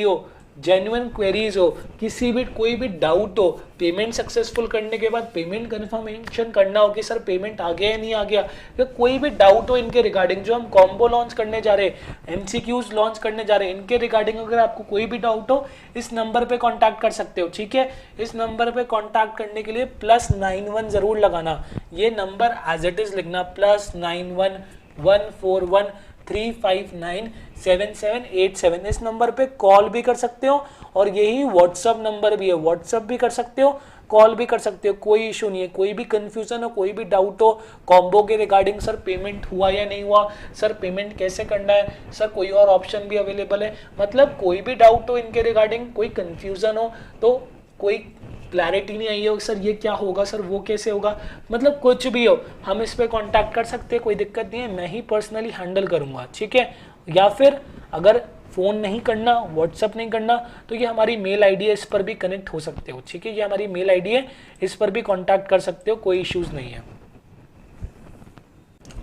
हो, जेन्युइन क्वेरीज हो, कोई भी डाउट हो, पेमेंट सक्सेसफुल करने के बाद पेमेंट कंफर्मेशन करना हो कि सर पेमेंट आ गया या नहीं आ गया, या कोई भी डाउट हो इनके रिगार्डिंग, जो हम कॉम्बो लॉन्च करने जा रहे हैं, एमसीक्यूज लॉन्च करने जा रहे हैं, इनके रिगार्डिंग अगर आपको कोई भी डाउट हो इस नंबर पे कांटेक्ट कर सकते हो। ठीक है, इस नंबर पे कांटेक्ट करने के लिए +91 जरूर लगाना, ये नंबर एज इट इज लिखना, +91 141 3597787। इस नंबर पे कॉल भी कर सकते हो और यही व्हाट्सअप नंबर भी है, व्हाट्सअप भी कर सकते हो, कॉल भी कर सकते हो, कोई इशू नहीं है। कोई भी कंफ्यूजन हो, कोई भी डाउट हो कॉम्बो के रिगार्डिंग, सर पेमेंट हुआ या नहीं हुआ, सर पेमेंट कैसे करना है, सर कोई और ऑप्शन भी अवेलेबल है, मतलब कोई भी डाउट हो इनके रिगार्डिंग, कोई कंफ्यूजन हो, तो कोई क्लैरिटी नहीं आई हो, सर ये क्या होगा, सर वो कैसे होगा, मतलब कुछ भी हो, हम इस पे कांटेक्ट कर सकते हैं, कोई दिक्कत नहीं है, मैं ही पर्सनली हैंडल करूंगा। ठीक है, या फिर अगर फ़ोन नहीं करना, व्हाट्सअप नहीं करना, तो ये हमारी मेल आईडी है, इस पर भी कनेक्ट हो सकते हो। ठीक है, ये हमारी मेल आईडी है, इस पर भी कांटेक्ट कर सकते हो, कोई इश्यूज़ नहीं है।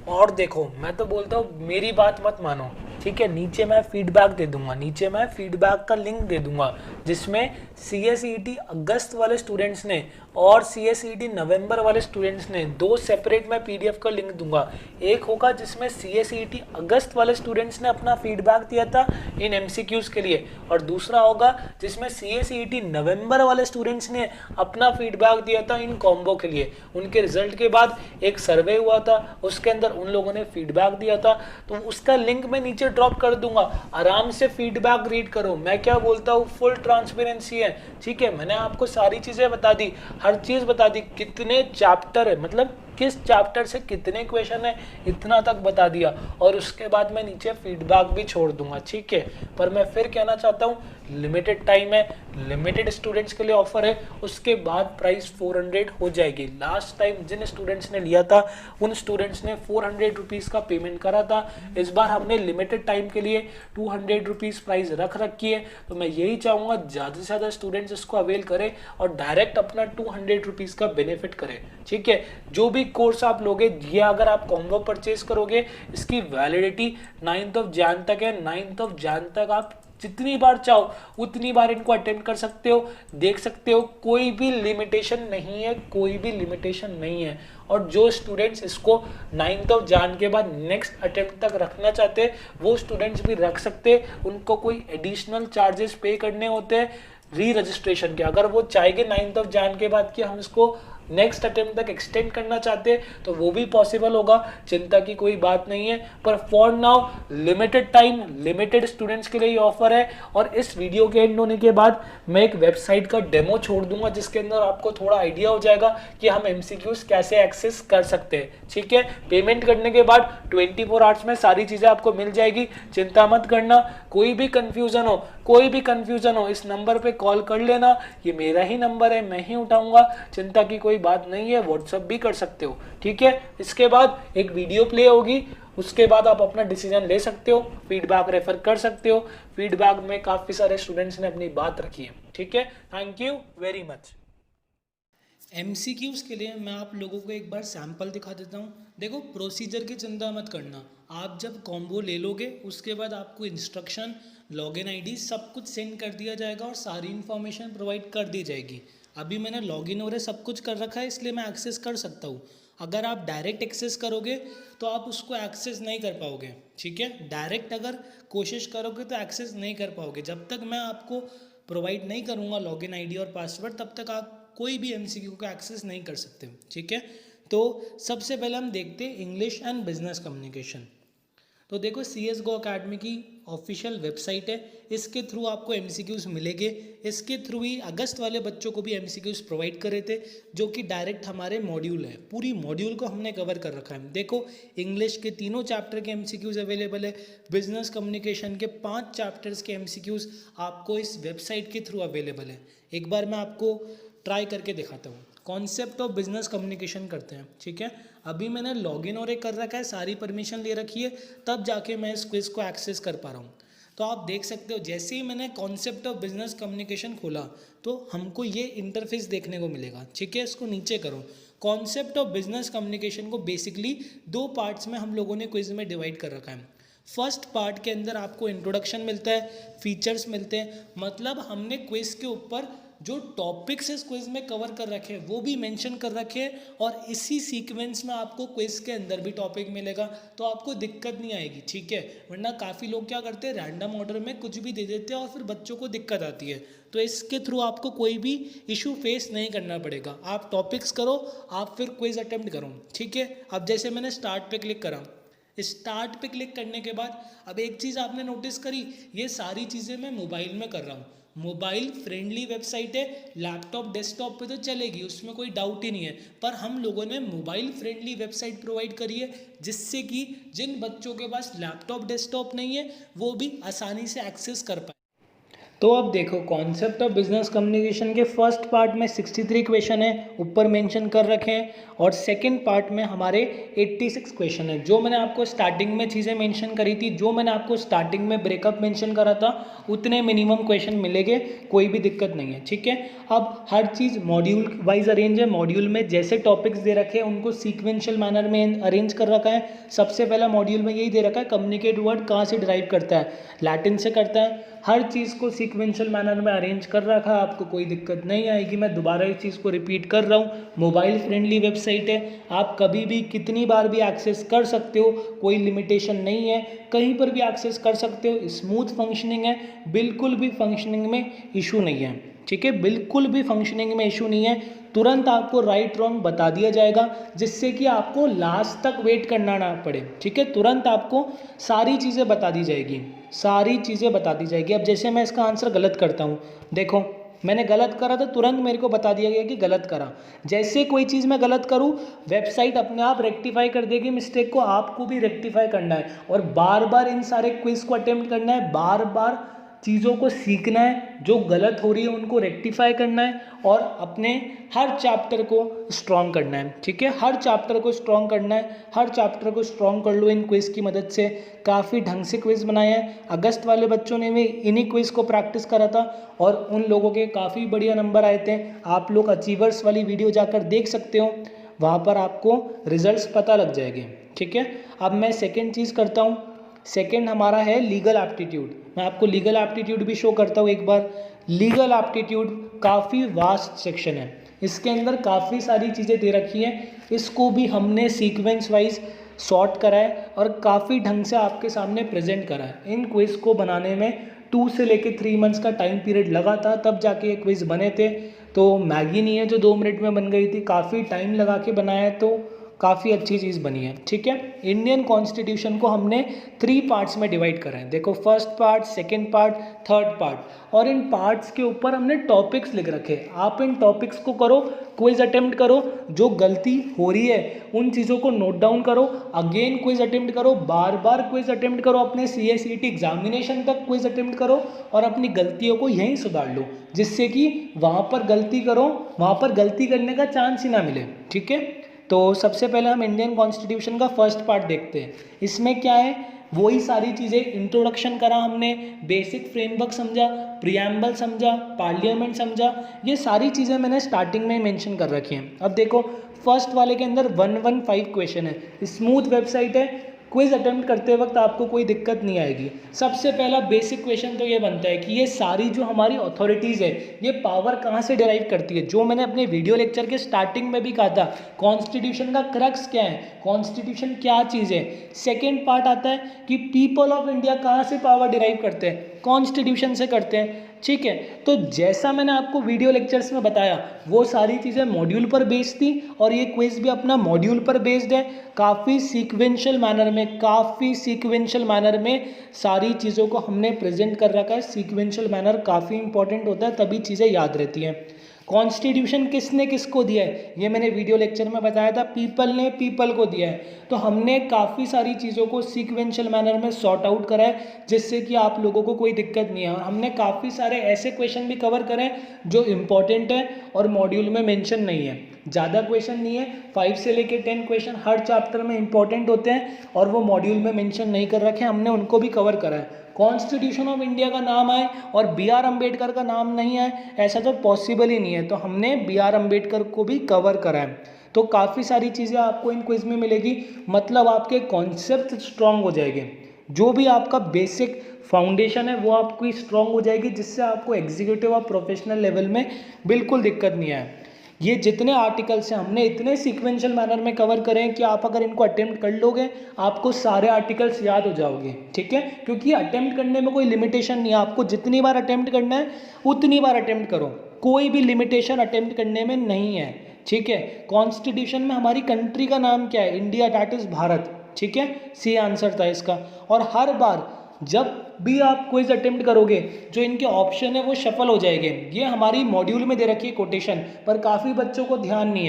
और देखो, मैं तो बोलता हूँ मेरी बात मत मानो, ठीक है, नीचे मैं फीडबैक दे दूंगा, नीचे मैं फीडबैक का लिंक दे दूंगा, जिसमें CSET अगस्त वाले स्टूडेंट्स ने और CSET नवंबर वाले स्टूडेंट्स ने 2 सेपरेट मैं PDF का लिंक दूंगा। एक होगा जिसमें CSET अगस्त वाले स्टूडेंट्स ने अपना फीडबैक दिया था इन MCQs के लिए, और दूसरा होगा जिसमें CSET नवंबर वाले स्टूडेंट्स ने अपना फीडबैक दिया था इन कॉम्बो के लिए। उनके रिजल्ट के बाद एक सर्वे हुआ था, उसके अंदर उन लोगों ने फीडबैक दिया था, तो उसका लिंक मैं नीचे ड्रॉप कर दूंगा, आराम से फीडबैक रीड करो। मैं क्या बोलता हूँ, फुल ट्रांसपेरेंसी है। ठीक है, मैंने आपको सारी चीजें बता दी, हर चीज बता दी, कितने चैप्टर है, मतलब किस चैप्टर से कितने क्वेश्चन है, इतना तक बता दिया, और उसके बाद मैं नीचे फीडबैक भी छोड़ दूंगा। ठीक है, पर मैं फिर कहना चाहता हूँ, लिमिटेड टाइम है, लिमिटेड स्टूडेंट्स के लिए ऑफर है, उसके बाद प्राइस 400 हो जाएगी। लास्ट टाइम जिन स्टूडेंट्स ने लिया था उन स्टूडेंट्स ने 400 रुपीज़ का पेमेंट करा था। इस बार हमने लिमिटेड टाइम के लिए 200 रुपीज़ प्राइस रख रखी है, तो मैं यही चाहूँगा ज़्यादा से ज़्यादा स्टूडेंट्स इसको अवेल करें और डायरेक्ट अपना 200 रुपीज़ का बेनिफिट करें। ठीक है, जो भी कोर्स आप लोगे, ये अगर आप कॉम्बो परचेज करोगे, इसकी वैलिडिटी 9 जैन तक है। 9 जैन तक आप जितनी बार चाहो उतनी बार इनको अटेंड कर सकते हो, देख सकते हो, कोई भी लिमिटेशन नहीं है, कोई भी लिमिटेशन नहीं है। और जो स्टूडेंट्स इसको 9 जैन के बाद नेक्स्ट अटेम्प्ट तक रखना चाहते हैं, वो स्टूडेंट्स भी रख सकते हैं। उनको कोई एडिशनल चार्जेस पे करने होते हैं री रजिस्ट्रेशन के। अगर वो चाहेंगे 9 जैन के बाद कि हम इसको नेक्स्ट अटेम्प्ट तक एक्सटेंड करना चाहते हैं तो वो भी पॉसिबल होगा, चिंता की कोई बात नहीं है। पर for now limited time, limited students के लिए ये ऑफर है। और इस वीडियो के एंड होने के बाद मैं एक वेबसाइट का डेमो छोड़ दूंगा जिसके अंदर आपको थोड़ा आइडिया हो जाएगा कि हम एमसीक्यूज कैसे एक्सेस कर सकते हैं, ठीक है। पेमेंट करने के बाद 24 आवर्स में सारी चीजें आपको मिल जाएगी, चिंता मत करना। कोई भी कंफ्यूजन हो इस नंबर पे कॉल कर लेना, ये मेरा ही नंबर है, मैं ही उठाऊंगा, चिंता की कोई बात नहीं है। व्हाट्सएप भी कर सकते हो, ठीक है। इसके बाद एक वीडियो प्ले होगी, उसके बाद आप अपना डिसीजन ले सकते हो, फीडबैक रेफर कर सकते हो। फीडबैक में काफी सारे स्टूडेंट्स ने अपनी बात रखी है, ठीक है। Thank you very much. MCQs के लिए मैं आप लोगों को एक बार सैंपल दिखा देता हूँ। देखो, प्रोसीजर की चिंता मत करना। आप जब कॉम्बो ले लोगे उसके बाद आपको इंस्ट्रक्शन, लॉगिन आईडी सब कुछ सेंड कर दिया जाएगा और सारी इन्फॉर्मेशन प्रोवाइड कर दी जाएगी। अभी मैंने लॉगिन और सब कुछ कर रखा है इसलिए मैं एक्सेस कर सकता हूँ। अगर आप डायरेक्ट एक्सेस करोगे तो आप उसको एक्सेस नहीं कर पाओगे, ठीक है। डायरेक्ट अगर कोशिश करोगे तो एक्सेस नहीं कर पाओगे। जब तक मैं आपको प्रोवाइड नहीं करूँगा लॉगिन आईडी और पासवर्ड, तब तक आप कोई भी एमसीक्यू को एक्सेस नहीं कर सकते, ठीक है। तो सबसे पहले हम देखते हैं इंग्लिश एंड बिजनेस कम्युनिकेशन। तो देखो, CSGO अकेडमी की ऑफिशियल वेबसाइट है, इसके थ्रू आपको एमसीक्यूज़ मिलेंगे। इसके थ्रू ही अगस्त वाले बच्चों को भी एमसीक्यूज़ प्रोवाइड करे थे, जो कि डायरेक्ट हमारे मॉड्यूल है। पूरी मॉड्यूल को हमने कवर कर रखा है। देखो, इंग्लिश के 3 चैप्टर के एमसीक्यूज़ अवेलेबल है, बिजनेस कम्युनिकेशन के 5 चैप्टर्स के एमसीक्यूज़ आपको इस वेबसाइट के थ्रू अवेलेबल है। एक बार मैं आपको ट्राई करके दिखाता हूँ। कॉन्सेप्ट ऑफ बिजनेस कम्युनिकेशन करते हैं, ठीक है। अभी मैंने लॉगिन और एक कर रखा है, सारी परमिशन ले रखी है, तब जाके मैं इस क्विज को एक्सेस कर पा रहा हूँ। तो आप देख सकते हो, जैसे ही मैंने कॉन्सेप्ट ऑफ बिजनेस कम्युनिकेशन खोला तो हमको ये इंटरफेस देखने को मिलेगा, ठीक है। इसको नीचे करो। कॉन्सेप्ट ऑफ बिजनेस कम्युनिकेशन को बेसिकली 2 पार्ट्स में हम लोगों ने क्विज में डिवाइड कर रखा है। फर्स्ट पार्ट के अंदर आपको इंट्रोडक्शन मिलता है, फीचर्स मिलते हैं, मतलब हमने क्विज के ऊपर जो टॉपिक्स इस क्विज में कवर कर रखे हैं वो भी मेंशन कर रखे हैं, और इसी सीक्वेंस में आपको क्विज के अंदर भी टॉपिक मिलेगा, तो आपको दिक्कत नहीं आएगी, ठीक है। वरना काफ़ी लोग क्या करते हैं, रैंडम ऑर्डर में कुछ भी दे देते हैं और फिर बच्चों को दिक्कत आती है। तो इसके थ्रू आपको कोई भी इशू फेस नहीं करना पड़ेगा। आप टॉपिक्स करो, आप फिर क्विज अटेम्प्ट करो, ठीक है। अब जैसे मैंने स्टार्ट पे क्लिक करा, स्टार्ट पे क्लिक करने के बाद अब एक चीज़ आपने नोटिस करी, ये सारी चीज़ें मैं मोबाइल में कर रहा हूँ। मोबाइल फ्रेंडली वेबसाइट है, लैपटॉप डेस्कटॉप पे तो चलेगी, उसमें कोई डाउट ही नहीं है। पर हम लोगों ने मोबाइल फ्रेंडली वेबसाइट प्रोवाइड करी है, जिससे कि जिन बच्चों के पास लैपटॉप डेस्कटॉप नहीं है वो भी आसानी से एक्सेस कर पाए। तो अब देखो, कॉन्सेप्ट ऑफ बिजनेस कम्युनिकेशन के फर्स्ट पार्ट में 63 क्वेश्चन है, ऊपर मेंशन कर रखे हैं, और सेकंड पार्ट में हमारे 86 क्वेश्चन है। जो मैंने आपको स्टार्टिंग में चीज़ें मेंशन करी थी, जो मैंने आपको स्टार्टिंग में ब्रेकअप मेंशन करा था, उतने मिनिमम क्वेश्चन मिलेंगे, कोई भी दिक्कत नहीं है, ठीक है। अब हर चीज़ मॉड्यूल वाइज अरेंज है। मॉड्यूल में जैसे टॉपिक्स दे रखे हैं उनको सीक्वेंशियल मैनर में अरेंज कर रखा है। सबसे पहला मॉड्यूल में यही दे रखा है, कम्युनिकेट वर्ड कहाँ से ड्राइव करता है, लैटिन से करता है। हर चीज़ को सीक्वेंशियल मैनर में अरेंज कर रखा है, आपको कोई दिक्कत नहीं आएगी। मैं दोबारा इस चीज़ को रिपीट कर रहा हूँ, मोबाइल फ्रेंडली वेबसाइट है, आप कभी भी कितनी बार भी एक्सेस कर सकते हो, कोई लिमिटेशन नहीं है, कहीं पर भी एक्सेस कर सकते हो। स्मूथ फंक्शनिंग है, बिल्कुल भी फंक्शनिंग में इशू नहीं है, ठीक है। बिल्कुल भी फंक्शनिंग में इशू नहीं है। तुरंत आपको राइट रॉन्ग बता दिया जाएगा, जिससे कि आपको लास्ट तक वेट करना ना पड़े, ठीक है। तुरंत आपको सारी चीज़ें बता दी जाएगी, सारी चीज़ें बता दी जाएगी। अब जैसे मैं इसका आंसर गलत करता हूँ, देखो मैंने गलत करा तो तुरंत मेरे को बता दिया गया कि गलत करा। जैसे कोई चीज़ मैं गलत करूँ, वेबसाइट अपने आप रेक्टिफाई कर देगी मिस्टेक को, आपको भी रेक्टिफाई करना है और बार बार इन सारे क्विज को अटेम्प्ट करना है, बार बार चीज़ों को सीखना है, जो गलत हो रही है उनको रेक्टिफाई करना है, और अपने हर चैप्टर को स्ट्रॉन्ग करना है, ठीक है। हर चैप्टर को स्ट्रॉन्ग करना है, हर चैप्टर को स्ट्रॉन्ग कर लो इन क्विज की मदद से। काफ़ी ढंग से क्विज बनाए हैं, अगस्त वाले बच्चों ने भी इन्हीं क्विज को प्रैक्टिस करा था और उन लोगों के काफ़ी बढ़िया नंबर आए थे। आप लोग अचीवर्स वाली वीडियो जाकर देख सकते हो, वहाँ पर आपको रिजल्ट्स पता लग जाएंगे, ठीक है। अब मैं सेकेंड चीज़ करता हूँ। सेकेंड हमारा है लीगल एप्टीट्यूड। मैं आपको लीगल एप्टीट्यूड भी शो करता हूँ एक बार। लीगल एप्टीट्यूड काफ़ी वास्ट सेक्शन है, इसके अंदर काफ़ी सारी चीज़ें दे रखी हैं, इसको भी हमने सीक्वेंस वाइज सॉर्ट करा है और काफ़ी ढंग से आपके सामने प्रेजेंट करा है। इन क्विज को बनाने में 2 से लेकर 3 मंथ्स का टाइम पीरियड लगा था, तब जाके ये क्विज बने थे। तो मैगी नहीं है जो 2 मिनट में बन गई थी, काफ़ी टाइम लगा के बनाया है, तो काफ़ी अच्छी चीज़ बनी है। ठीक है, इंडियन कॉन्स्टिट्यूशन को हमने 3 पार्ट्स में डिवाइड करा है। देखो, first part, second part, third part, और इन पार्ट्स के ऊपर हमने टॉपिक्स लिख रखे। आप इन टॉपिक्स को करो, क्विज अटेम्प्ट करो, जो गलती हो रही है उन चीज़ों को नोट डाउन करो, अगेन क्विज अटेम्प्ट करो, बार बार क्विज अटेम्प्ट करो, अपने CSET एग्जामिनेशन तक क्विज अटेम्प्ट करो और अपनी गलतियों को यहीं सुधार लो, जिससे कि वहाँ पर गलती करो, वहाँ पर गलती करने का चांस ही ना मिले। ठीक है, तो सबसे पहले हम इंडियन कॉन्स्टिट्यूशन का फर्स्ट पार्ट देखते हैं। इसमें क्या है, वही सारी चीज़ें, इंट्रोडक्शन करा हमने, बेसिक फ्रेमवर्क समझा, प्रियम्बल समझा, पार्लियामेंट समझा, ये सारी चीज़ें मैंने स्टार्टिंग में मेंशन कर रखी हैं। अब देखो, फर्स्ट वाले के अंदर 115 क्वेश्चन है, स्मूथ वेबसाइट है, क्विज अटेम्प्ट करते वक्त आपको कोई दिक्कत नहीं आएगी। सबसे पहला बेसिक क्वेश्चन तो ये बनता है कि ये सारी जो हमारी अथॉरिटीज़ है, ये पावर कहाँ से डिराइव करती है, जो मैंने अपने वीडियो लेक्चर के स्टार्टिंग में भी कहा था, कॉन्स्टिट्यूशन का क्रक्स क्या है, कॉन्स्टिट्यूशन क्या चीज़ है। सेकेंड पार्ट आता है कि पीपल ऑफ इंडिया कहाँ से पावर डिराइव करते हैं, कॉन्स्टिट्यूशन से करते हैं। ठीक है, तो जैसा मैंने आपको वीडियो लेक्चर्स में बताया, वो सारी चीज़ें मॉड्यूल पर बेस्ड थी, और ये क्विज भी अपना मॉड्यूल पर बेस्ड है। काफ़ी सीक्वेंशियल मैनर में सारी चीज़ों को हमने प्रेजेंट कर रखा है। सीक्वेंशियल मैनर काफ़ी इंपॉर्टेंट होता है, तभी चीज़ें याद रहती हैं। कॉन्स्टिट्यूशन किसने किसको दिया है, ये मैंने वीडियो लेक्चर में बताया था, पीपल ने पीपल को दिया है। तो हमने काफ़ी सारी चीज़ों को सीक्वेंशियल मैनर में सॉर्ट आउट करा है, जिससे कि आप लोगों को कोई दिक्कत नहीं है। और हमने काफ़ी सारे ऐसे क्वेश्चन भी कवर करें जो इम्पॉर्टेंट है और मॉड्यूल में मेंशन नहीं है। ज़्यादा क्वेश्चन नहीं है, 5 से लेके 10 क्वेश्चन हर चैप्टर में इंपॉर्टेंट होते हैं और वो मॉड्यूल में मेंशन नहीं कर रखे, हमने उनको भी कवर करा है। कॉन्स्टिट्यूशन ऑफ इंडिया का नाम आए और B.R. अम्बेडकर का नाम नहीं आए, ऐसा तो पॉसिबल ही नहीं है, तो हमने B.R. अम्बेडकर को भी कवर करा है। तो काफ़ी सारी चीज़ें आपको इन क्विज में मिलेगी, मतलब आपके कॉन्सेप्ट स्ट्रांग हो जाएंगे, जो भी आपका बेसिक फाउंडेशन है वो आपकी स्ट्रांग हो जाएगी, जिससे आपको एग्जीक्यूटिव और प्रोफेशनल लेवल में बिल्कुल दिक्कत नहीं आए। ये जितने आर्टिकल्स हैं हमने इतने सीक्वेंशियल मैनर में कवर करें कि आप अगर इनको अटेम्प्ट कर लोगे, आपको सारे आर्टिकल्स याद हो जाओगे। ठीक है, क्योंकि अटेम्प्ट करने में कोई लिमिटेशन नहीं है, आपको जितनी बार अटेम्प्ट करना है उतनी बार अटेम्प्ट करो, कोई भी लिमिटेशन अटेम्प्ट करने में नहीं है। ठीक है, कॉन्स्टिट्यूशन में हमारी कंट्री का नाम क्या है, इंडिया, डैट इज भारत। ठीक है, सी आंसर था इसका। और हर बार जब भी आप क्विज अटेम्प्ट करोगे, जो इनके ऑप्शन है वो शफल हो जाएंगे। ये हमारी मॉड्यूल में दे रखी है कोटेशन, पर काफ़ी बच्चों को ध्यान नहीं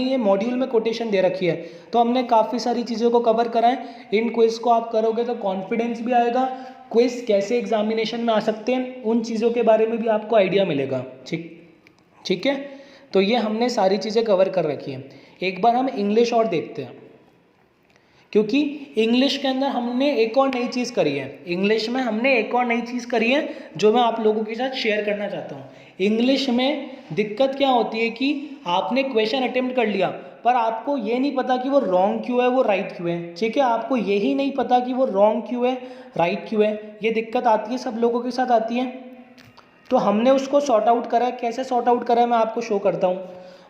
है, मॉड्यूल में कोटेशन दे रखी है। तो हमने काफ़ी सारी चीज़ों को कवर करा है। इन क्विज को आप करोगे तो कॉन्फिडेंस भी आएगा, क्विज कैसे एग्जामिनेशन में आ सकते हैं उन चीज़ों के बारे में भी आपको आइडिया मिलेगा। ठीक है, तो ये हमने सारी चीज़ें कवर कर रखी है। एक बार हम इंग्लिश और देखते हैं, क्योंकि इंग्लिश के अंदर हमने एक और नई चीज़ करी है। इंग्लिश में हमने एक और नई चीज़ करी है जो मैं आप लोगों के साथ शेयर करना चाहता हूँ। इंग्लिश में दिक्कत क्या होती है कि आपने क्वेश्चन अटेम्प्ट कर लिया, पर आपको ये नहीं पता कि वो रॉन्ग क्यों है, वो राइट क्यों है। ठीक है, आपको यही नहीं पता कि वो रॉन्ग क्यों है, राइट क्यों है। ये दिक्कत आती है, सब लोगों के साथ आती है। तो हमने उसको सॉर्ट आउट करा है। कैसे सॉर्ट आउट करा है मैं आपको शो करता हूँ।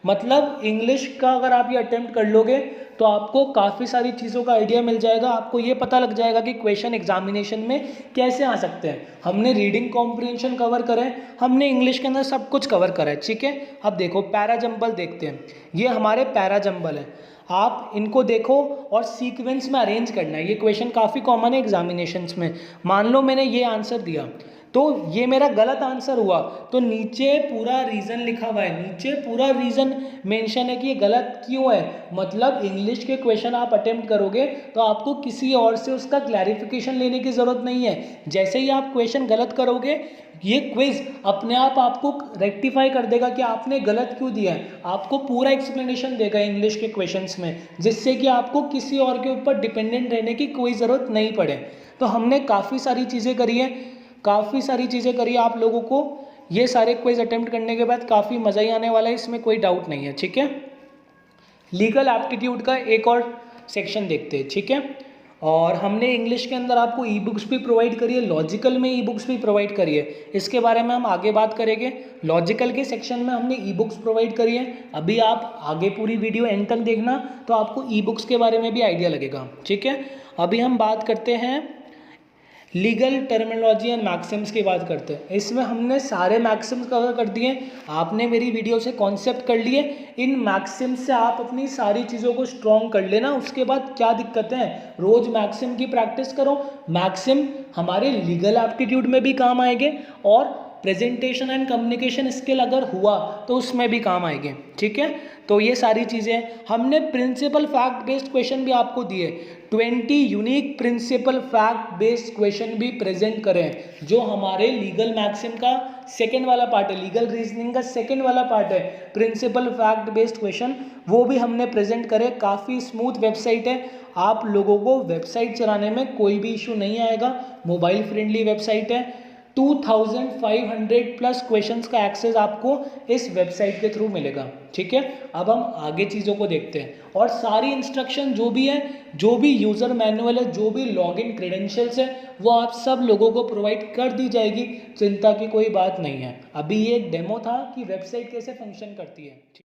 मतलब इंग्लिश का अगर आप ये अटेम्प्ट कर लोगे तो आपको काफ़ी सारी चीज़ों का आइडिया मिल जाएगा, आपको ये पता लग जाएगा कि क्वेश्चन एग्जामिनेशन में कैसे आ सकते हैं। हमने रीडिंग कॉम्प्रिहेंशन कवर करें, हमने इंग्लिश के अंदर सब कुछ कवर करा है। ठीक है, अब देखो पैराजंबल देखते हैं। ये हमारे पैराजंबल है, आप इनको देखो और सीक्वेंस में अरेंज करना है। ये क्वेश्चन काफ़ी कॉमन है एग्जामिनेशंस में। मान लो मैंने ये आंसर दिया तो ये मेरा गलत आंसर हुआ, तो नीचे पूरा रीज़न लिखा हुआ है, नीचे पूरा रीज़न मेंशन है कि ये गलत क्यों है। मतलब इंग्लिश के क्वेश्चन आप अटेम्प्ट करोगे तो आपको किसी और से उसका क्लैरिफिकेशन लेने की ज़रूरत नहीं है। जैसे ही आप क्वेश्चन गलत करोगे, ये क्विज अपने आप आपको रेक्टिफाई कर देगा कि आपने गलत क्यों दिया है, आपको पूरा एक्सप्लेनेशन देगा इंग्लिश के क्वेश्चंस में, जिससे कि आपको किसी और के ऊपर डिपेंडेंट रहने की कोई ज़रूरत नहीं पड़े। तो हमने काफ़ी सारी चीज़ें करी है, आप लोगों को ये सारे क्विज अटेम्प्ट करने के बाद काफ़ी मज़ा ही आने वाला है, इसमें कोई डाउट नहीं है। ठीक है, लीगल एप्टीट्यूड का एक और सेक्शन देखते हैं। ठीक है, और हमने इंग्लिश के अंदर आपको ई बुक्स भी प्रोवाइड करी है, लॉजिकल में ई बुक्स भी प्रोवाइड करी है। इसके बारे में हम आगे बात करेंगे। लॉजिकल के सेक्शन में हमने ई बुक्स प्रोवाइड करी है। अभी आप आगे पूरी वीडियो एंड तक देखना, तो आपको ई बुक्स के बारे में भी आइडिया लगेगा। ठीक है, अभी हम बात करते हैं लीगल टर्मिनोलॉजी एंड मैक्सिम्स की बात करते हैं। इसमें हमने सारे मैक्सिम्स कवर कर दिए। आपने मेरी वीडियो से कॉन्सेप्ट कर लिए। इन मैक्सिम्स से आप अपनी सारी चीज़ों को स्ट्रॉन्ग कर लेना। उसके बाद क्या दिक्कतें हैं, रोज मैक्सिम की प्रैक्टिस करो। मैक्सिम हमारे लीगल एप्टीट्यूड में भी काम आएंगे और प्रेजेंटेशन एंड कम्युनिकेशन स्किल अगर हुआ तो उसमें भी काम आएंगे। ठीक है, तो ये सारी चीज़ें हमने प्रिंसिपल फैक्ट बेस्ड क्वेश्चन भी आपको दिए। 20 unique principle fact based question भी प्रेजेंट करें, जो हमारे लीगल मैक्सिम का सेकेंड वाला पार्ट है, लीगल रीजनिंग का सेकेंड वाला पार्ट है प्रिंसिपल फैक्ट बेस्ड क्वेश्चन, वो भी हमने प्रेजेंट करे। काफ़ी स्मूथ वेबसाइट है, आप लोगों को वेबसाइट चलाने में कोई भी इशू नहीं आएगा। मोबाइल फ्रेंडली वेबसाइट है। 2500 प्लस क्वेश्चंस का एक्सेस आपको इस वेबसाइट के थ्रू मिलेगा। ठीक है, अब हम आगे चीज़ों को देखते हैं। और सारी इंस्ट्रक्शन जो भी है, जो भी यूज़र मैनुअल है, जो भी लॉगिन क्रेडेंशियल्स है, वो आप सब लोगों को प्रोवाइड कर दी जाएगी। चिंता की कोई बात नहीं है। अभी ये एक डेमो था कि वेबसाइट कैसे फंक्शन करती है।